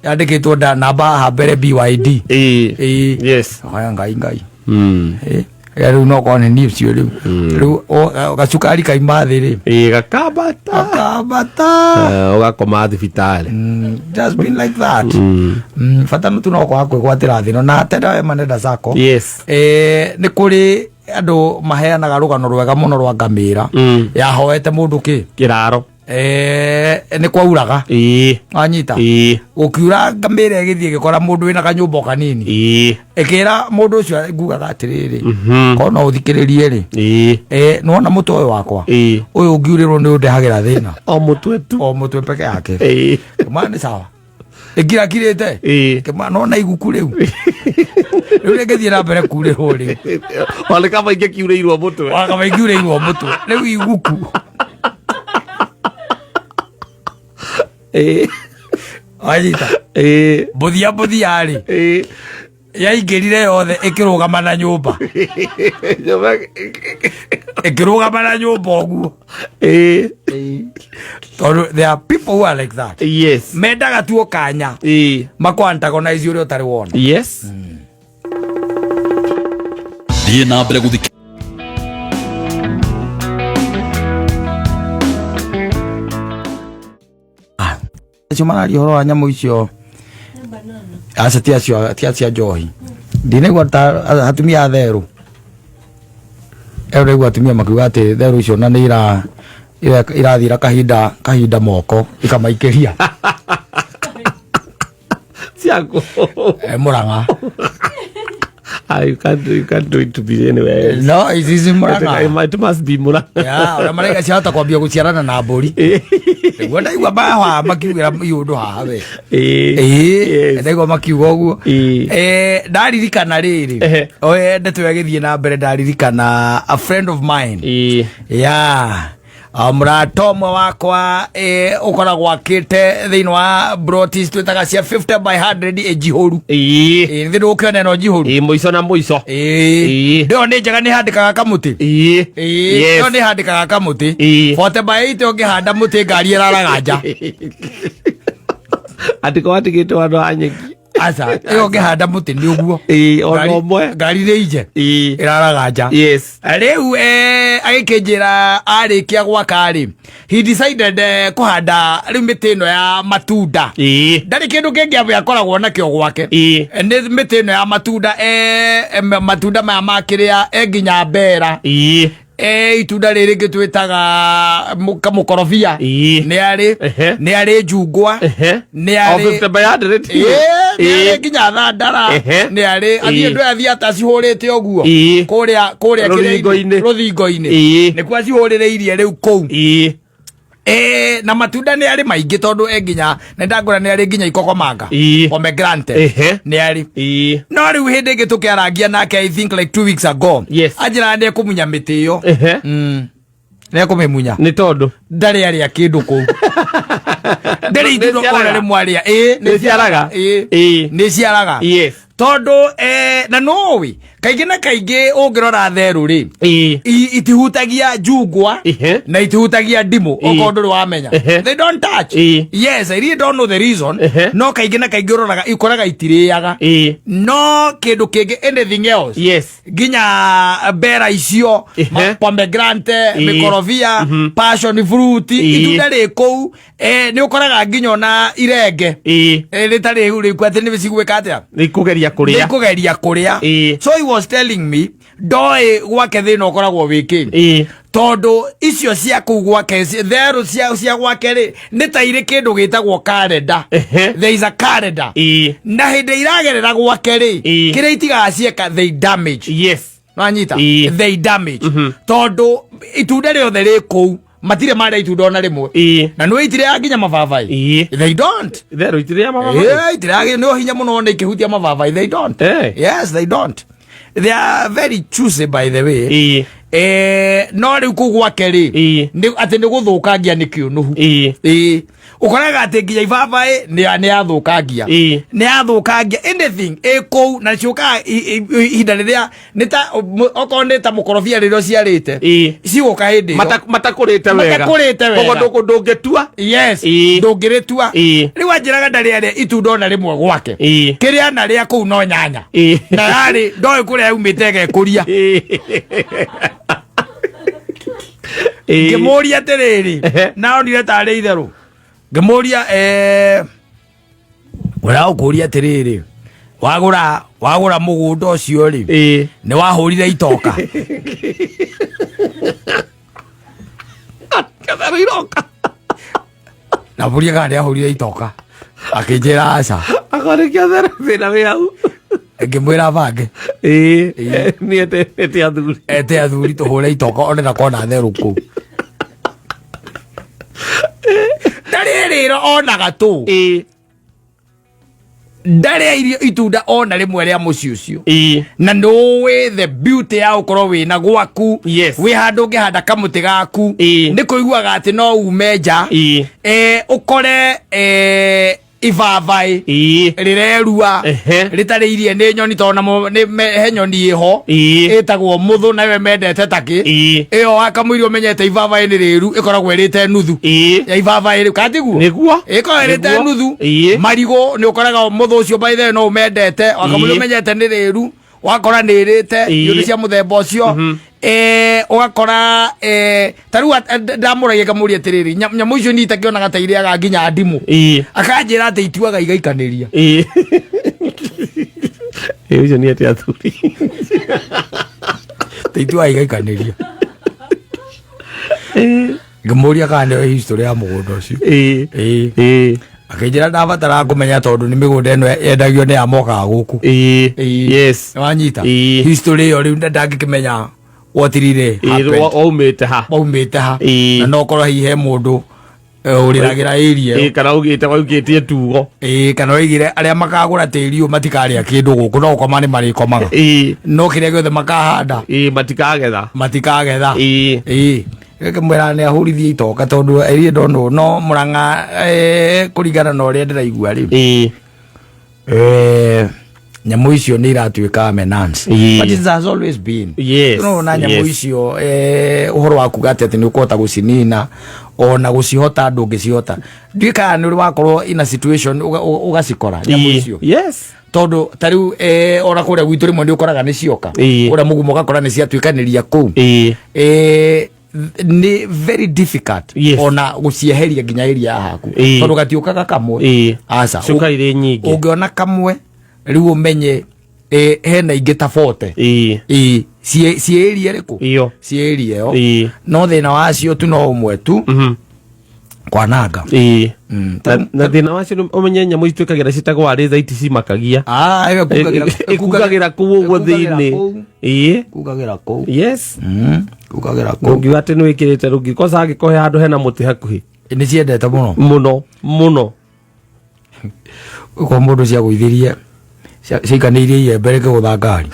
Yandĩkĩtwo namba haha mbere BYD. Haya Ngai. Rĩu no korwo nĩ niĩ cio rĩu. Rĩu gacukari kaima thĩ rĩ. Gakambata. Ũgakoma thibitarĩ. Just been like that. Bata tu no kwa kwĩgwatĩra thĩ no na tenda manenda zako. Nĩ kũrĩ andũ maheanaga rũgano rwega mũno rwa ngamĩra yahoete mũndũ kĩraro. Nĩ kwauraga. Anyita. Gũkiura ngamĩra ĩgĩthiĩ gĩkora mũndũ wĩna kanyũmba kanini. Ĩkĩra mũndũ ũcio ngugaga atĩrĩrĩ, korwo no ũthikĩrĩrie rĩ, nĩwona mũtwe ũyũ wakwa ũyũ ũngiurĩrwo nĩ ũndehagĩra thĩna. O mũtwe peke yake. Kĩmana nĩ sawa. Ĩkirakirĩte. Kĩmana ona iguku rĩu. Rĩu rĩngĩthiĩ na mbere kurĩrwo rĩu. Ona kama ingĩkiurĩirwo mũtwe. Ona kama ingĩkiurĩirwo mũtwe. Rĩu iguku. Anyita. Mbuthia rĩ. Yaingĩrire yothe ĩkĩrũgama na nyũmba. Ĩkĩrũgama na nyũmba ũguo. There are people who are like that. Mendaga tuo kanya. Makũ-antagonize ũrĩa ũtarĩ wona. Thiĩ na mbere gũthikĩrĩria. Chumana horo wa nyamũ icio tia njohi ndinaigua atumia atherũ rĩu atumia makiuga atĩ therũ icio na nĩ irathira kahinda moko ikamaikĩria ciako Mũrang'a You can't do it to be anywhere. No, it is Murang'a. It must be Murang'a. Yeah, ona marega ciahota kwambia guciarana na mburi. Wenda igwa baha makiugira yundu hawe. Ndego makiuga uguo. Ndaririkana riri. Oye ndeto yagithie na mbere ndaririkana a friend of mine. Yeah. Muratomwe wakwa ukoragwo akite thiini wa brotis twitaga cia 50 by 100 ejihoru thi ndukene no jihoru muico na muico ndio ni njaga ni handikaga kamuti ndio ni handikaga kamuti 40 by 8 ungihanda muti ngari iraraga nja atiko atigite wandu anyeki asa iyo ngihanda muti ni uguo ono mwe ngari ni ije iraraga nja yes riu agikinjira arikia gwakari he decided kuhanda riu miti ino ya matunda ndari kindu kingi abo yakoragwo nakio gwake ni miti ino ya matunda matunda maya makiria nginya mbera itunda riri gitwitaga mukorofia ni ari njungwa ni ari 50 by 100 nginya thandara ni ari athie ndu athie atacihurite oguo kuria ruthingo-ini ni kwa cihurireirie riu kou na matunda ni ari maingi tondu nginya na ndangura ni ari nginya ikokomanga pomegranate ni ari no riu hindi gitukiarangia nake I think like 2 weeks ago ajira ndi kumunya miti iyo ne kumimunya ni tondu ndari ari akindu ku ndari itudo orere mwaria ni ciaraga ni ciaraga yes tondu na nowi kaingi na kaingi ungirora theru ri itihutagia njungwa na itihutagia ndimu okondu wamenya they don't touch yes I really don't know the reason no kaingi na kaingi uroraga ikoraga itiriaga no kindu kingi anything else yes ginya bera icio pomegranate mikorofia passion fruit itunda ri kou ni ukoraga nginya na irenge ritari ri kwate ni bicigweka atia ni kugeria kuria so he was telling me doi gwake thina ukoragwo wiki tondu icio cia kugwake theru cia gwake ri ni ta iri kindu gitagwo calendar there is a calendar na hindi iragerera gwake ri kire itigacieka they damage yes no anyita they damage tondu itunda riothe ri kou matire mara itunda ona rimwe na no itire aginya mavavai they don't there itire mavavai itire aginya no hinya muno ona ikihutia mavavai they don't yes they don't they are very choosy by the way no riu kugwake ri ati ni guthukangia ni kiunuhu ukoraga ati nginya ivavai ni athukangia anything kou na ciuka ihinda riria nita okoneta mukorofia ririo ciarite ciguka hindi matakurite wega kogo ndungitua yes ndungiritua riu anjiraga ndari ari itunda ona rimwe gwake kiria na ria kou no nyanya na yari ndoi kuria yumite gekuria ngimuria tiriri nao ndire tari itheru ngimuria wala ukuria tiriri wagura mugunda ucio ri ni wahurire itoka kathara iroka na buria gari ahurire itoka akinjira aca akore kathara thina wi au ngimwira bange ni ete athuri tuhure itoka onera kona theru ku ndarĩrĩro onaga tu ndare irio itunda ona rimwe ria muci ucio na nduwe the beauty ya ukorwo wina gwaku wi handu ngihanda kamuti gaku ni kuiguaga ati no umenja ukore ivavai rirerua ritariirie ni nyoni tona he nyoni iho itagwo muthu nawe mendete taki iyo akamuirio menyete ivavai ni riru ikoragwo irite nuthu ya ivavai katiguo niguo ikoragwo irite nuthu marigo ni ukoraga muthu ucio by the no mendete akamuirio menyete ni riru wakora ni irite yuri cia muthemba ucio ugakora taru ndamuragia kamuria tiriri nyamu icio ni takionaga ta iriaga nginya ndimu akanjira ati ituaga igaikaniria icio ni ati athuri ituaga igaikaniria ngamuria kana history ya mugunda ucio akijira ndabatara kumenya tondu ni migunda eno yendagio ni amoka guku yes wanyita history yo riu ndangikimenya watirire waumite ha na no korwo hihe mundu uriragira area kana ugite waukitie tugo kana oigire aria makagura tiri u matikaria kindu guku no komani mari komaga no kiria giothe makahanda matikagetha mwera ne ahurithie itoka tondu eri ndono no Murang'a kuringana na uria ndiraigua ri nyamu icio ni iratuika menace but it has always been no na nyamu icio uhoro waku gati ati ni ukota gucinina ona gucihota andu ngicihota ndika ni uri wakorwo in a situation ugacikora nyamu icio tondu tariu ona kuria gwitu rimwe ni ukoraga ni cioka uria mugumo gakora ni ciatuikaniria ku ni very difficult ona gucieheria nginya iria haku tondu gatiukaga kamwe asa cuka ire nyingi ungiona kamwe riu umenye hena ingi tabote cieria riku cieria yo no thina wacio tu no umwe tu kwananga na thina wacio umenye nyamu ituikagira citagwa ri zaiti cimakagia kugagira ku uguo thiini kugagira ku kugagira ku ungiwa ati ni wikirite rungi kosa agikohe handu hena muti hakuhi ni ciendete muno ko mundu cia guithiria ciikanirie iembe reke gutha ngari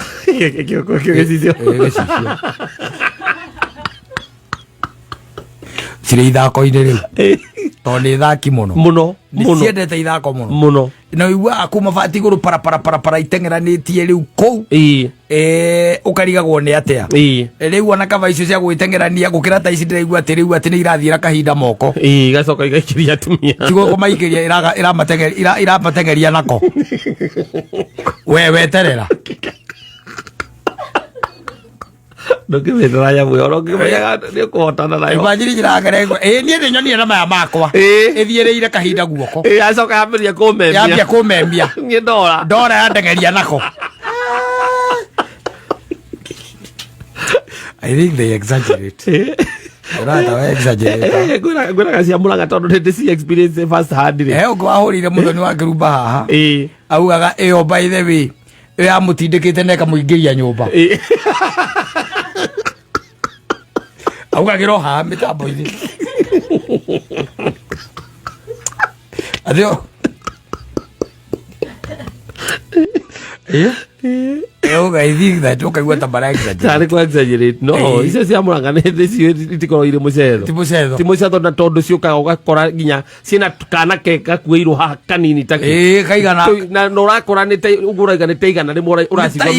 gicicio cire ithako-inĩ riu tondu ni thaki muno ciendete ithako muno na wigua aku mabati iguru para itengeranitie riu kou ukarigagwo ni atia riu ona kaba icio cia gwitengerania gukira ta ici ndiraigua ati riu ati ni irathira kahinda moko gacoka igaikiria atumia tigo maikiria iramatengeria nako weterera ndukimithira nyamu yo ngimenyaga ni kuhotana nayo imagine njiragere ni ndi nyoni na maya makwa ithiereire kahinda guoko acoka yambiria kumembia ni ndora yandengeria nako I think they exaggerate we exaggerate gwira cia Murang'a tondu ndi ci experience first hand ri ugwahurire muthoni wa ngirumba haha augaga iyo by the way ya mutindikite neka muingiria nyumba augagiro ha mitambo-ini adio I think that ukaigua ta bara exaggerate no icio cia Murang'a ni thicio itikorwo iri mucetho ti mucetho na tondu ciukaga ugakora nginya ciina kana ke gakuirwo haha kanini ta kaigana na no urakora ni uguraga ni taigana rimwe uracigwa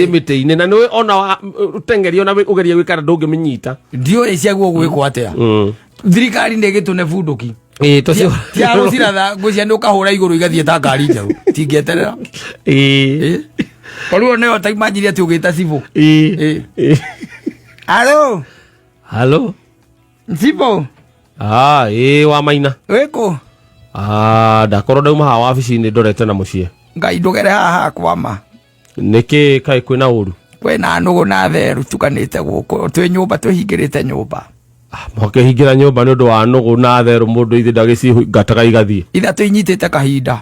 mite-ini na niwe ona utengerio na ugeria gwikara ndungimenyita ndio ciaguo gwikwo atia thirikari ndegitune bunduki tocio tiaro ciratha ngucia ni ukahura iguru igathie ta ngari njeru tingieterera koruo ne ta imagine ati ugita cibu halo cibu wa Maina weko ndakorwo ndauma haha wabici-inĩ ndorete na mucie ngai ndugere haha kwama niki kai kwina uru kwina nugu na theru tukanite guku twi nyumba twihingirite nyumba mwakihingira nyumba ni undu wa nugu na theru mundu ithi ndagici ngataga igathie itha twinyitite kahinda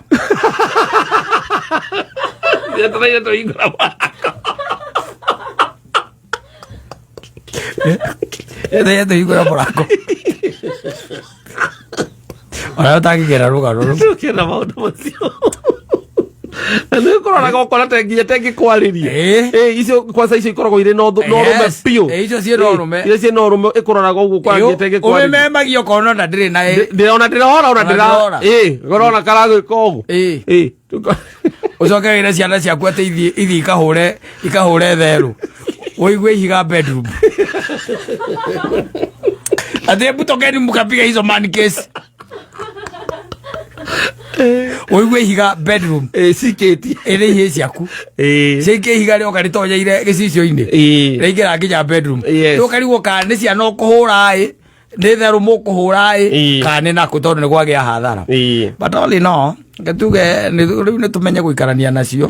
tũraire tũhingũra mũrango ona ũtangĩgera rũgano rũkĩna maũndũ macio na nĩ ũkoraga ũkora nginya tengĩkwarĩria icio kwanza icio ikoragwo irĩ norume biũ icio ciĩ norume icio ciĩ norume ĩkoraga ũguo kwaria tengĩkwarĩria ũmemagio korwo na ndĩrĩ na ndĩrona ngorona karagwĩka ũguo ucokereire ciana ciaku ati ithi ikahũre therũ ũigue ihiga bedroom ati mbutokeni mkapiga hizo man case ũigue ihiga bedroom cikĩtie ĩrĩ ihĩ ciaku ciaikie ihiga rĩoka rĩtonyeire gĩcicio-inĩ rĩingĩra nginya bedroom ũkarigwo kana nĩ ciana ũkũhũra nĩ therũ mũkũhũra kana nĩ naku tondũ nĩ gwagĩa hathara but all in all tuge rĩu nĩ tũmenye gũikarania nacio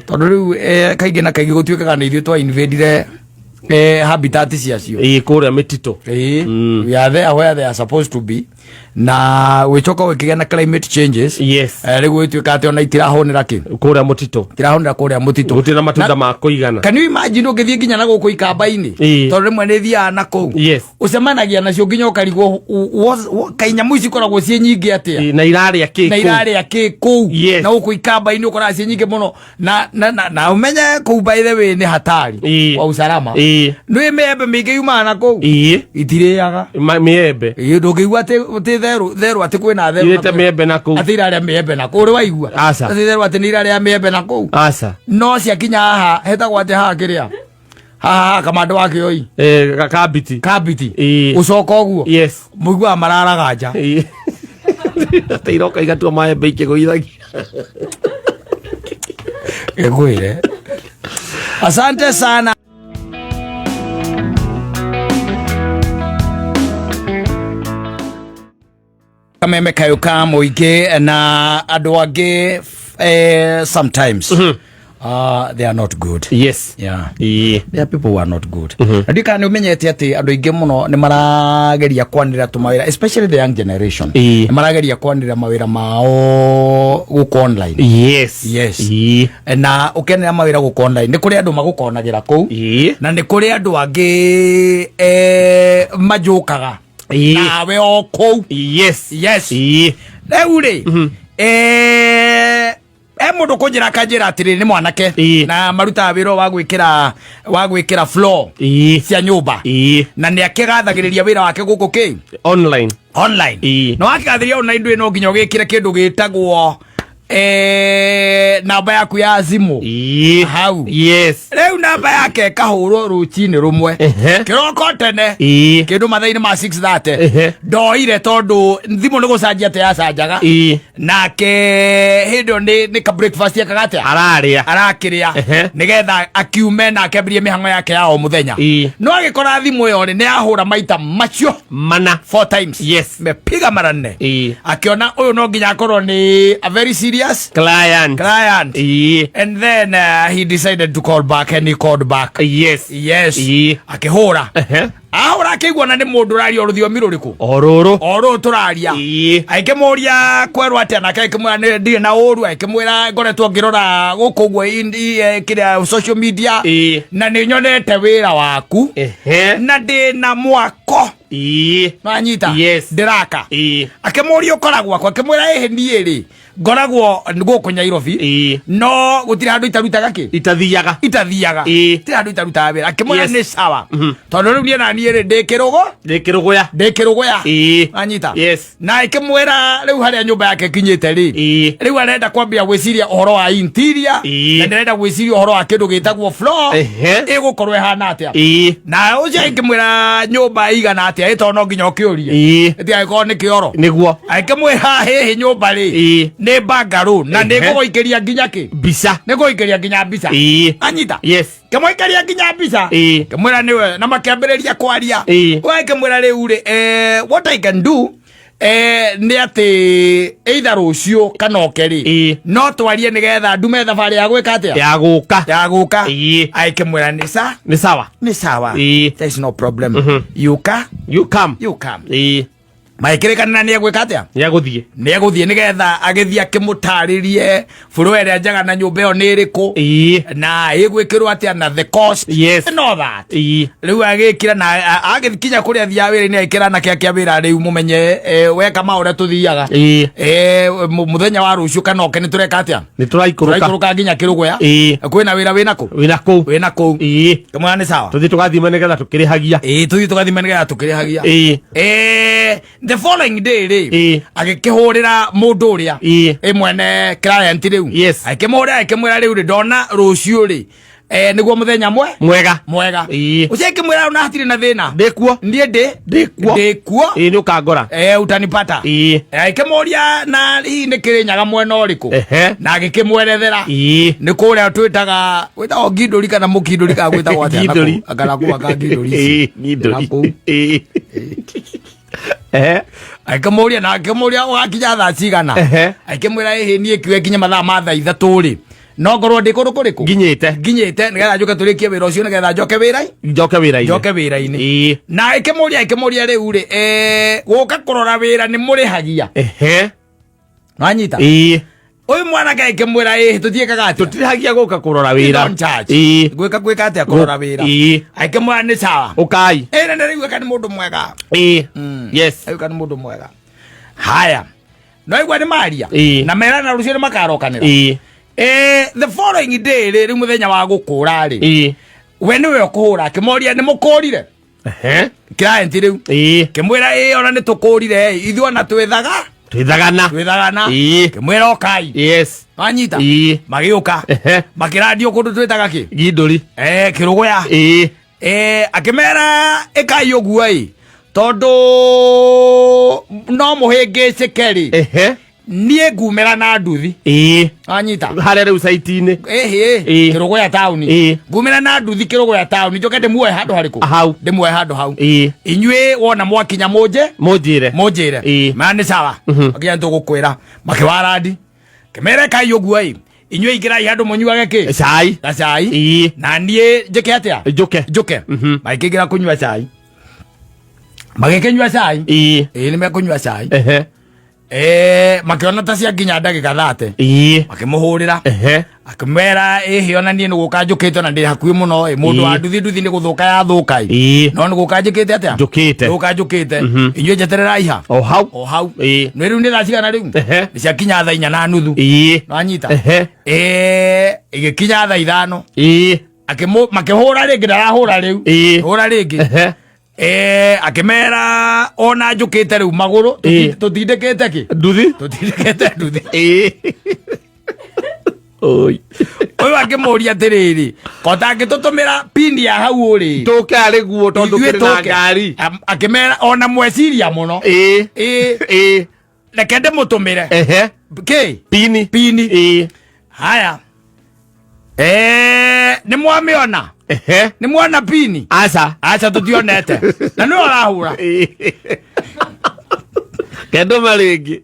tondũ rĩu kaingĩ na kaingĩ gũtuĩkaga nĩ ithuĩ twa invadire habitat ciacio kũrĩa mĩtitũ we are there where they are supposed to be na wicoka wikigena climate changes rigu ituika ati ona itirahonera ki kuria mutito tirahonera kuria mutito gutina matunda ma kuigana. Can you imagine ugithie nginya na guku ikamba-ini tondu rimwe ni thia na ku ucemanagia nacio nginya ukarigwo kainyamu ici koragwo cie nyingi atia na iraria ki ku na guku ikamba-ini ukora cie nyingi muno na umenye ku by the way ni hatari wa usalama ndui miembe mingi yuma na ku itiriaga miembe ndungigua ati theru ati kwina theru irete miembe na ku ati iraria miembe na ku uri waigua ati theru ati ni iraria miembe na ku no cia kinya haha hetagwo ati haha kiria haha kamando wake oi kabiti ucoka uguo muigua mararaga nja teiroka igatua maembe ikiguithagia egwire. Asante sana. Kameme kayuka muingi na andu angi sometimes they are not good. There are people who are not good. Ndika ni umenyete ati andu ingi muno ni marageria kwanira tumawira, especially the young generation. Ni marageria kwanira mawira mao guko online. Na ukenera mawira guko online ni kuri andu magukonagira ku na ni kuri andu angi majukaga nawe o kou. Rĩu rĩ mundu kunjira kanjira atiri ni mwanake na maruta wiro wa gwikira floor cia nyumba na ni akigathagiriria wira wake guku ki online no akigathiria online ndui no nginya gikire kindu gitagwo namba yaku ya simu hau riu namba yake kahurwo ruchini rumwe kiroko tene kindu mathaini ma 6:30 ndoire tondu thimu ni gucanjia te yacanjaga nake hindo ni ka breakfast yakagate arakiria nigetha akiume na akembirie mihango yake ya o muthenya no agikora thimu yo ni ahura maita macio mana 4 times mepiga mara 4 akiona uyu no nginya akorwo ni a very serious client. And then he decided to call back and he called back. Akihura ahora akigwa na ni mundu rari oruthiomi ruriku ororo turaria aikemuria kweru atia na kaikemwa ndi na oru aikemwira ngoretwo ngirora guku gwe kiria social media na ni nyonete wira waku na ndi na mwako manyita ndiraka akemuria ukoragwa kwa akemwira nie ri ngoragwo guku Nyairobi no gutira handu itarutaga ki itathiaga tira handu itarutaga wira akemwira ni sawa tondu riu nie na nie ndikirugoya anyita na ikemwira riu haria nyumba yake kinyite ri riu arenda kwambia gwiciria uhoro wa interior na ndirenda gwiciria uhoro wa kindu gitagwo floor igukorwe hana atia na ucio ikemwira nyumba igana atia itono nginya ukiurie eti agiko ni kioro niguo ikemwira hihi nyumba ri ni bangaro na ndigugoikeria nginya ki bisa nigugoikeria nginya bisa anyita kemwikaria nginya bisa kemwira niwe na makiambiriria kwaria wa kemwira riu ri what I can do ni ati either rucio kanokeri no twarie nigetha ndume thabari ya gwika atia ya guka aikemwira ni sawa there is no problem you come maikirikana ni agwika atia ni aguthie nigetha agithie akimutaririe furu ere njaga na nyumba yo ni iriku na igwikirwo atia na the cost no that riu agikira na agithikinya kuria thia wira ni aikira na kia wira riu mumenye weka maura tuthiaga muthenya wa rucio kana oke ni tureka atia ni turaikuruka nginya kirugoya kwina wira winaku kamwana ni sawa tuthi tugathima nigetha tukirihagia tuthi tugathima nigetha tukirihagia the following day ri agikihurira mundu uria mwene client riu akimwira riu ri ndona rucio ri niguo muthenya mwega ucekimwira una hatire na thina ndikuo ni ukangora utanipata akimworia na hii ni kirinyaga mwena uriku na agikimwerethera ni kuria twitaga wita nginduri kana mukinduri ka gwita gwata akana kuwa nginduri akimworia na akimworia wakinya thaa cigana akimwira hihi nie kiwe kinya mathaa ma thaa 3 ri no ngorwo ndi kundu kuriku nginyite nigetha njoke turikie wira ucio nigetha njoke wira-ini na ikimuria riu ri guka kurora wira ni murihagia wanyita uyu mwanake ikimwira tutiekaga atia tutirihagia guka kurora wira gwika atia kurora wira ikimwira ni sawa ukai na ndariu ka ni mundu mwega yes ayu ka ni mundu mwega haya no igwa ni maria na mera na rucio ni makarokanira the following day ri muthenya wa gukura ri we niwe ukuhura kimoria ni mukurire client riu kimwira ona ni tukurire ithuo na twithagana kimwira okai yes anyita magiuka makiradio kundu twitaga ki ginduri kirugoya akimera ekai ogua tondu no muhingice keri nie ngumera na nduthi anyita hare riu saitini kirugoya town ngumera na nduthi kirugoya town njoke ndimuoe handu hariku ndimuoe handu hau inyue wona mwakinya munjire mani sawa akia ntugukwira makiwarandi kemere kai ogua inyue ikirai handu munyuage ki cai na nie njike atia njuke makigira kunywa cai magikenywa cai ni mekunywa cai makiona ta cia nginya ndagika 30 makimuhurira akimera hiona nie nuguka njukite na ndi hakuhi muno mundu wa nduthi ni guthuka ya thuka no nuguka njukite atia nuguka njukite inyue njeterera iha o hau no riu ni thacigana riu ni cia kinya thaa 4:30 wanyita igikinya thaa 5 makihura ringi ndarahura riu hura ringi akimera ona njukite riu maguru tutindikite ki nduthi oi oyo akimuria atiriri kota angitutumira pindi ya hau uri tuke ari guo tondu kirina ngari akimera ona mweciria muno reke ndimutumire pini haya ni mwamiona ni mwana pini acha tutionete na no arahura kendo maringi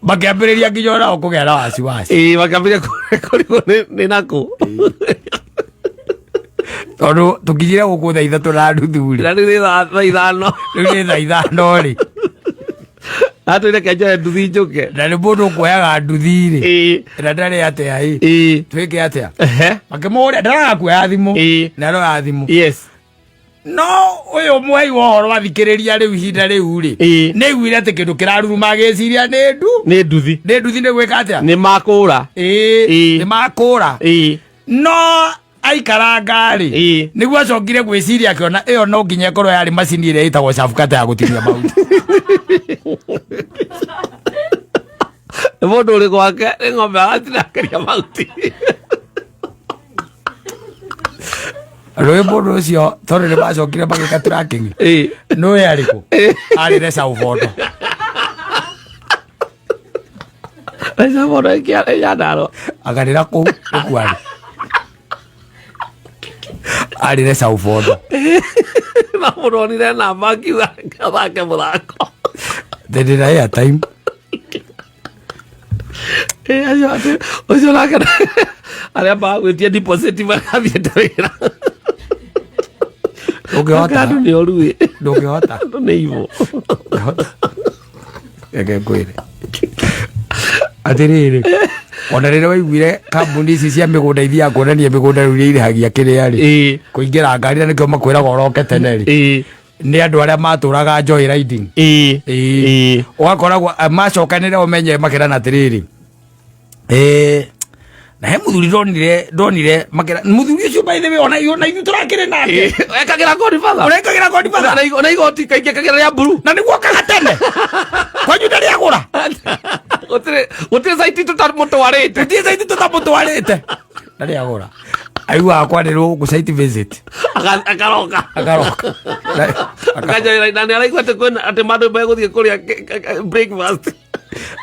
makiambiriria nginyora ukugera wasiwasi makiambiria kuriko ni naku tondu tukinyire guku thaa 3 na nuthu ri na ni thaa 5 ri atwire kenja nduthi njuke na ni mundu kuoyaga nduthi ri na ndari atia twike atia makimuria ndaraga kuoya thimu na roya thimu no uyu mwai wa horo wathikiriria riu hinda riu ri ni igwire ati kindu kiraruruma giciria ni nduthi ni gwika atia ni makura no aikara ngari niguo acokire gwiciria akiona iyo no nginya ikorwo yari macini iria itagwo cafukata ya gutinia mauti mundu uri gwake ni ng'ombe agatinakeria mauti rwe mundu ucio tondu ni macokire magika tracking no ye ariku arire saufoto esa moro ikiare yanaro agarira ku kwari arire saufoto na muronire na maki thake muthako ndendera ya time ucio nake aria magwitie deposit magathiete wira ndungihota andu ni oru ndungihota andu ni ivo ege ngwire atiriri ona rire waiguire kambuni ici cia migunda ithia kuonania migunda riu irihagia kiria ri kuingira ngari nikio makwiraga oroke tene ri ni andu aria maturaga joy riding ugakoragwo macokanire umenye makirana atiriri na he muthuri ndonire makira muthuri ucio by the way ona ithu turakire nake ekagira kodi father na igoti kaingia kagira ya buru na niguo kagatene kwanyu ndari agura utire saiti tutamutwarite ndari agura aigua akwanirwo ku site visit akaroka akaja na araigua ati mandu meguthie kuria breakfast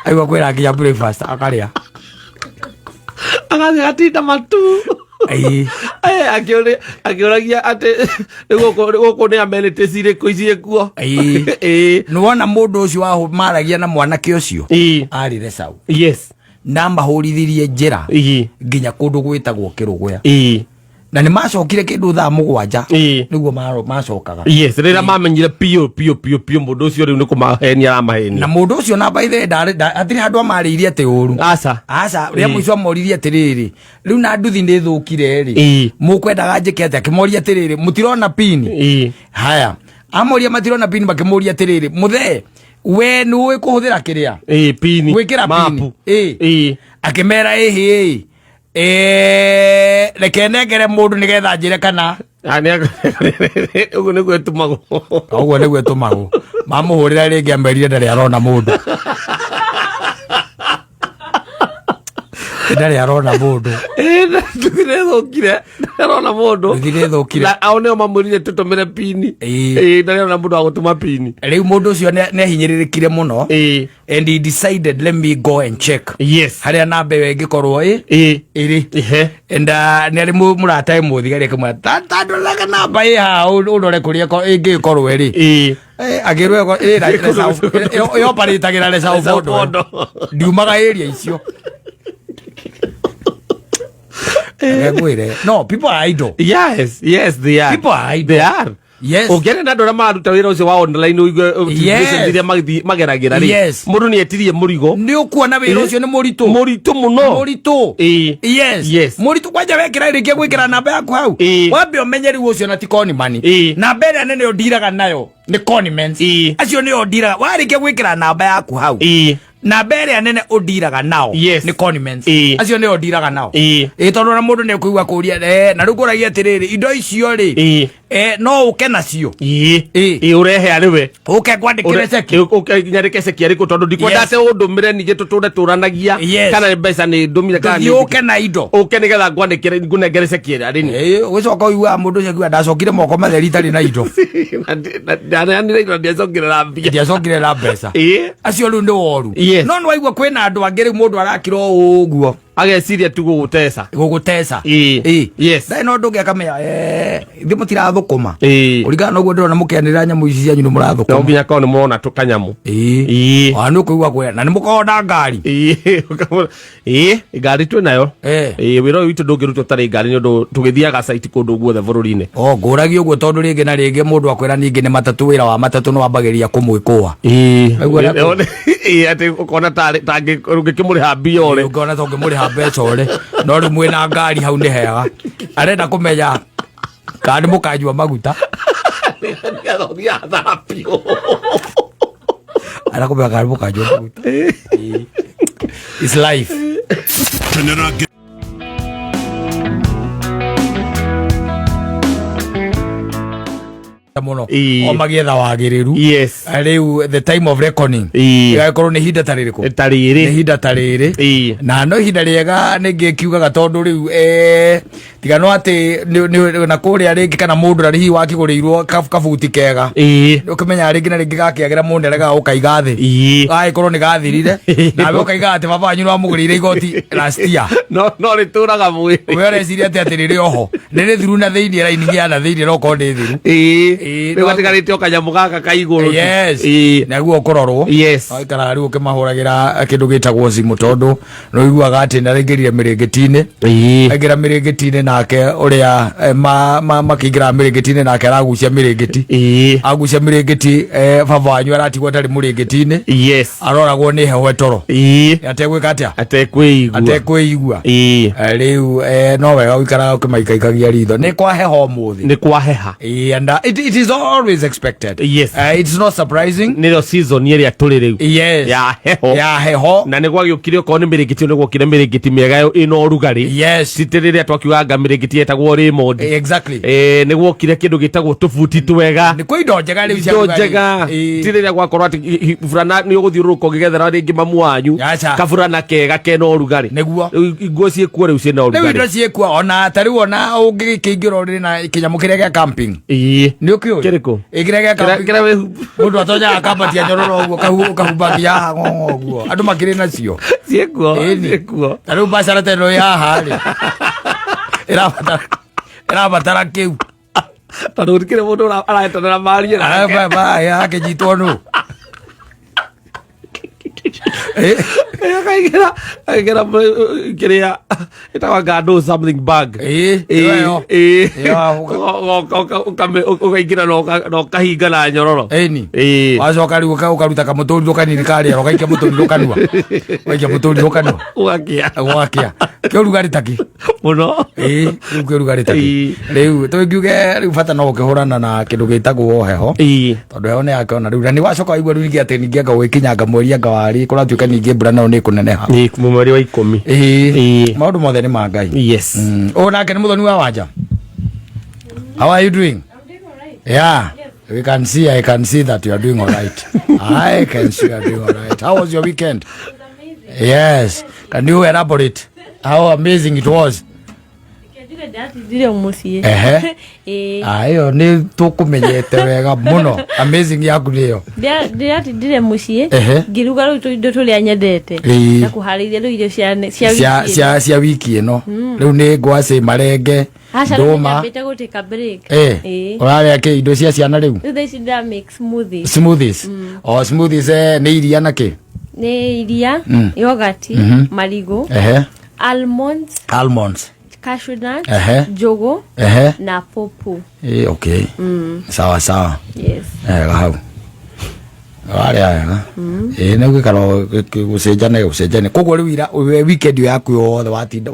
aigua kwira nginya breakfast akaria agatinda matu akioragia ate goko ni amenities iriko ici kuo no wona mundu ucio wa maragia na mwanake ucio ari resau yes na mahurithirie njira nginya kundu gwitagwo Kirugwea na ni macokire kindu thaa 7 niguo macokaga yes rira mamenyire pio mundu ucio riu ni kumahenia aramahenia na mundu ucio na baithe atiri handu amariirie ate uru aca ria mwico amoririe atiriri riu na nduthi ndi thukire ri mukwendaga njike ate akimoria atiriri mutirona pin haya amoria matirona pin bakimuria atiriri muthe we nuwe kuhuthira kiria pin gwikira pin akimera reke negere mundu nigetha njire kana uguo niguo tumagwo mamuhurira ringi amerire ndari arona mundu ndari arona mundu ndithire thukire ao nio mamurire tutumire pini ndari arona mundu wa gutuma pini riu mundu ucio nehinyiririkire muno and he decided let me go and check yes haria namba iyo ingikorwo iri and neri muratae muthigari kumwe tanduraga namba ha urore kuria ingikorwo iri agirwe yo paritagira resau bondo ndiumaga area icio no, people are idle. Yes, they are. People are idle. They are. Yes. Ogere na ndora maruta wira ucio wa online uigwe mageragira ri. Mundu ni etirie murigo. Ni ukuona wira ucio ni muritu. Muritu muno. Muritu. Yes. Muritu kwanja wekira ri gwikira namba yaku hau. Wambe umenyeri ucio na tikoni mani. Na mbere nene ondiraga nayo ni condiments. Acio ni ondiraga. Warike gwikira namba yaku hau. Na mbere nene ondiraga nao ni condiments. Acio ni ondiraga nao. Tondu na mundu ni kuigwa kuria na ruguragia atiriri indo icio ri no uke nacio urehe ariwe uke kwandikire seki uke nyarike seki ariku tondu ndikwendate undumire ninge tuture turanagia kana mbeca ni ndumire kana ni uke na indo uke nigetha ngwandikire ngunengere seki arini wicoka uigwa mundu ucio akiwa ndacokire moko matheri tari na indo ndiacokire na mbeca acio riu ni woru no nwaigua kwina andu angiri mundu arakira uguo ageciria tu gugutesa yes dai no ndungi akamenya thimu tirathukuma urigana noguo ndirona mukianira nyamu ici cianyu ni murathukuma no nginya kao ni murona tukanyamu ni kuigua kwena na ni mukona ngari ngari tu nayo wira witu ndungirutwo tari ngari ni ndu tugithiaga site kundu guothe bururi-ini nguragi uguo tondu ringi na ringi mundu akwira ningi ni matatu wira wa matatu no ambagiria kumwikua ati ukona tangi ngikimuriha biore ukona tongi muriha mbeca ore no ri mwina ngari hau ni hega arenda kumenya kandi mukajua maguta ngathothia thapio ara kumenya kandi mukajua maguta it's life muno o magietha wagiriru riu the time of reckoning igakorwo ni hinda taririko ni hinda tariri na no hinda riega ningi kiugaga tondu riu tiga no ati na kuria ringi kana mundu na rihi wakigurirwo kabuti kega ukimenya ringi na ringi gakiagira mundu rega ukaiga thi aikorwo ni gathirire nawe ukaiga ati baba wanyu no mugurire igoti last year no rituraga mwiri we reciria ati riri oho riri thiru na thiini raini gia na thiini roko ndi thiru watigarite okanyamu gaka kaiguru naguo kurorwo aikara riu ukimahuragira kindu gitagwo simu tondu no iguaga ati na ringirire mirigitini aingira mirigitini nake uria makingira mirigitini nake aragucia mirigiti agucia mirigiti baba wanyu aratigwo tari murigitini aroragwo ni heho toro ategwika atia atekwiigua riu no wega uikara ukimaikaikagia ritho ni kwa heho muthi ni kwa heha and it is always expected. It's not surprising. Nero season yeria tuririu. Ya heho. Na ni gwagiukire ko ni mirigiti ni gwokire mirigiti miega ino rugari. Sitiriria twakiwanga mirigiti etagwo Raymond. Exactly. Ni gwokire kindu gitagwo tufuti twega. Ni kwi indo njega riu cia rugari. Njega. Sitiriria gwakorwo ati furana ni uguthiuruko gigethera ringi mamu wanyu. Kafurana kega keno rugari. Niguo. Igwo ciekuo riu ciena rugari. Riu indo ciekuo ona tari wona ungikingira ri na kinyamu kiria gia camping. Ni ukio. Kiriko. Igirege kira we mundu atonya akabatia nyororo uguo kahubagia hango uguo andu makire nacio ciekuo taru basara teno ya hari irabatara kiu tondu kire mundu araetanira marie yake jitonu kaigera kiria itawaga do something bag ukaingira no kahinga na nyororo wacoka riu ukaruta kamuturiro kanini karia ukaikia muturiro kanua waikia muturiro kanua ugakia kiurugari taki muno riu kiurugari taki riu tungiuge riu bata no ukihurana na kindu gitagwo heho tondu heho ni yakiona riu na ni wacoka waigua riu ningi ati ningi anga gwikinyanga mweri anga wari kuratuika ningi mbura nao ni kuneneha ni mweri wa 10 maundu mothe ni ma Ngai. Yes. Nake ni muthoni wa wanja. How are you doing? I'm doing all right. Yeah. Yes. I can see that you are doing all right. I can see you are doing all right. How was your weekend? It was amazing. Yes. Can you elaborate how amazing it was? Ayo ni tukumenyete wega muno. Amazing yaku niyo. Ndire mucie ngiruga ru indo turia nyendete na kuharĩria ru irio cia wiki ino riu ni ngwaci marenge nduma bita guteka break uraria ki indo cia ciana riu they should make smoothies smoothies ni iria na ki ni iria yogurt marigo almonds cashew nut jogo na popo okay sawa sawa yes hau wega na gwikara gucenjane koguo riu ira weekend yaku yothe watinda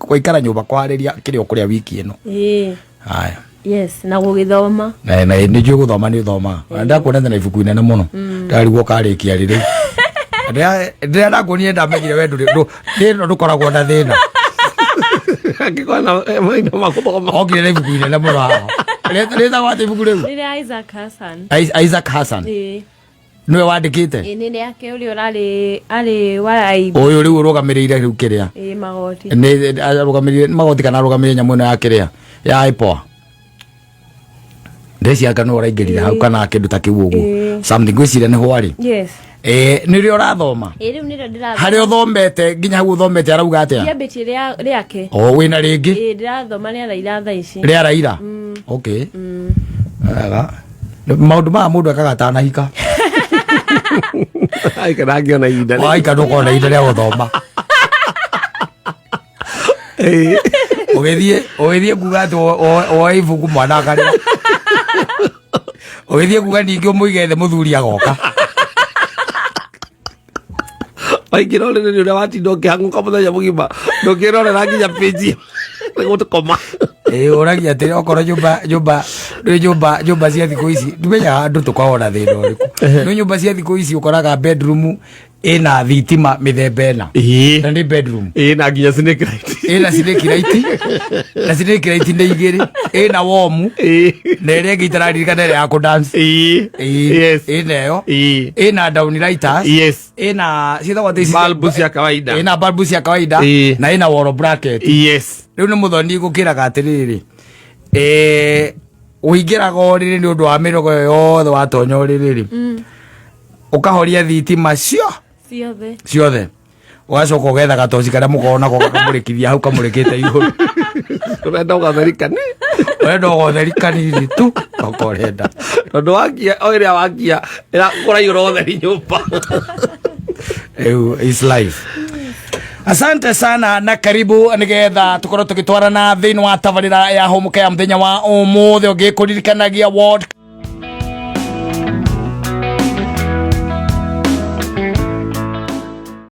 waikara nyumba kwariria kiri ukuria wiki ino haya yes na gugithoma na ni njui guthoma ni uthoma ndakuona na ibuku inene muno ndarigwo karikia riri ndira ndakuonie ndamenyire we ndino ndukoragwo na thina akikona maina makuthoma okire ibuku inene muno haha rita wate ibuku riu Isaac Hassan niwe wandikite ni yake uri ari warai uyu riu urugamirire riu kiria magoti ni arugamirire magoti kana arugamirire nyamu ino ya kiria ya ipoa ndeci aka no raingirire hau kana kindu ta kiu uguo something gwicire ni hwari yes ni rio rathoma riu ni rio ndirathoma hari uthomete nginya hau uthomete arauga atia kiambiti riake wina ringi ndirathoma ni araira thaa ici ri araira okay wega maundu ma mundu akagatana hika aikara ngiona ihinda aikara ukona ihinda ria guthoma ugithie kuga ati oe ibuku mwana akarira ugithie kuga ningi umuigethe muthuri agoka waingirorere ni uria watinda ukihanguka muthenya mugima ndukirorera nginya page gutukoma uragia ati okorwo nyumba cia thiku ici ndumenya andu tukahona thina uriku no nyumba cia thiku ici ukoraga bedroom ina thitima mithemba ena na ni bedroom na nginya snake light ina snake light na snake light ni igiri ina warm na ire ngitararirikana ya ku dance yes ina yo ina down lighters yes ina cithagwo tisi bulbs ya kawaida ina bulbs ya kawaida na ina wall bracket yes riu ni muthoni gukiraga atiriri uingiraga oriri ni undu wa mirogo yothe watonya oriri ukahoria thitima ciothe ugacoka ugetha gatoci karia mukona ko kamurikithia hau kamurikite iguru urenda ugatherikane nini tu ukorenda tondu wakia oiria wakia kuraiyura utheri nyumba is life. Asante sana na karibu nigetha tukorwo tugitwarana thiini wa tabarira ya home care muthenya wa umuthi ugikurikanagia ward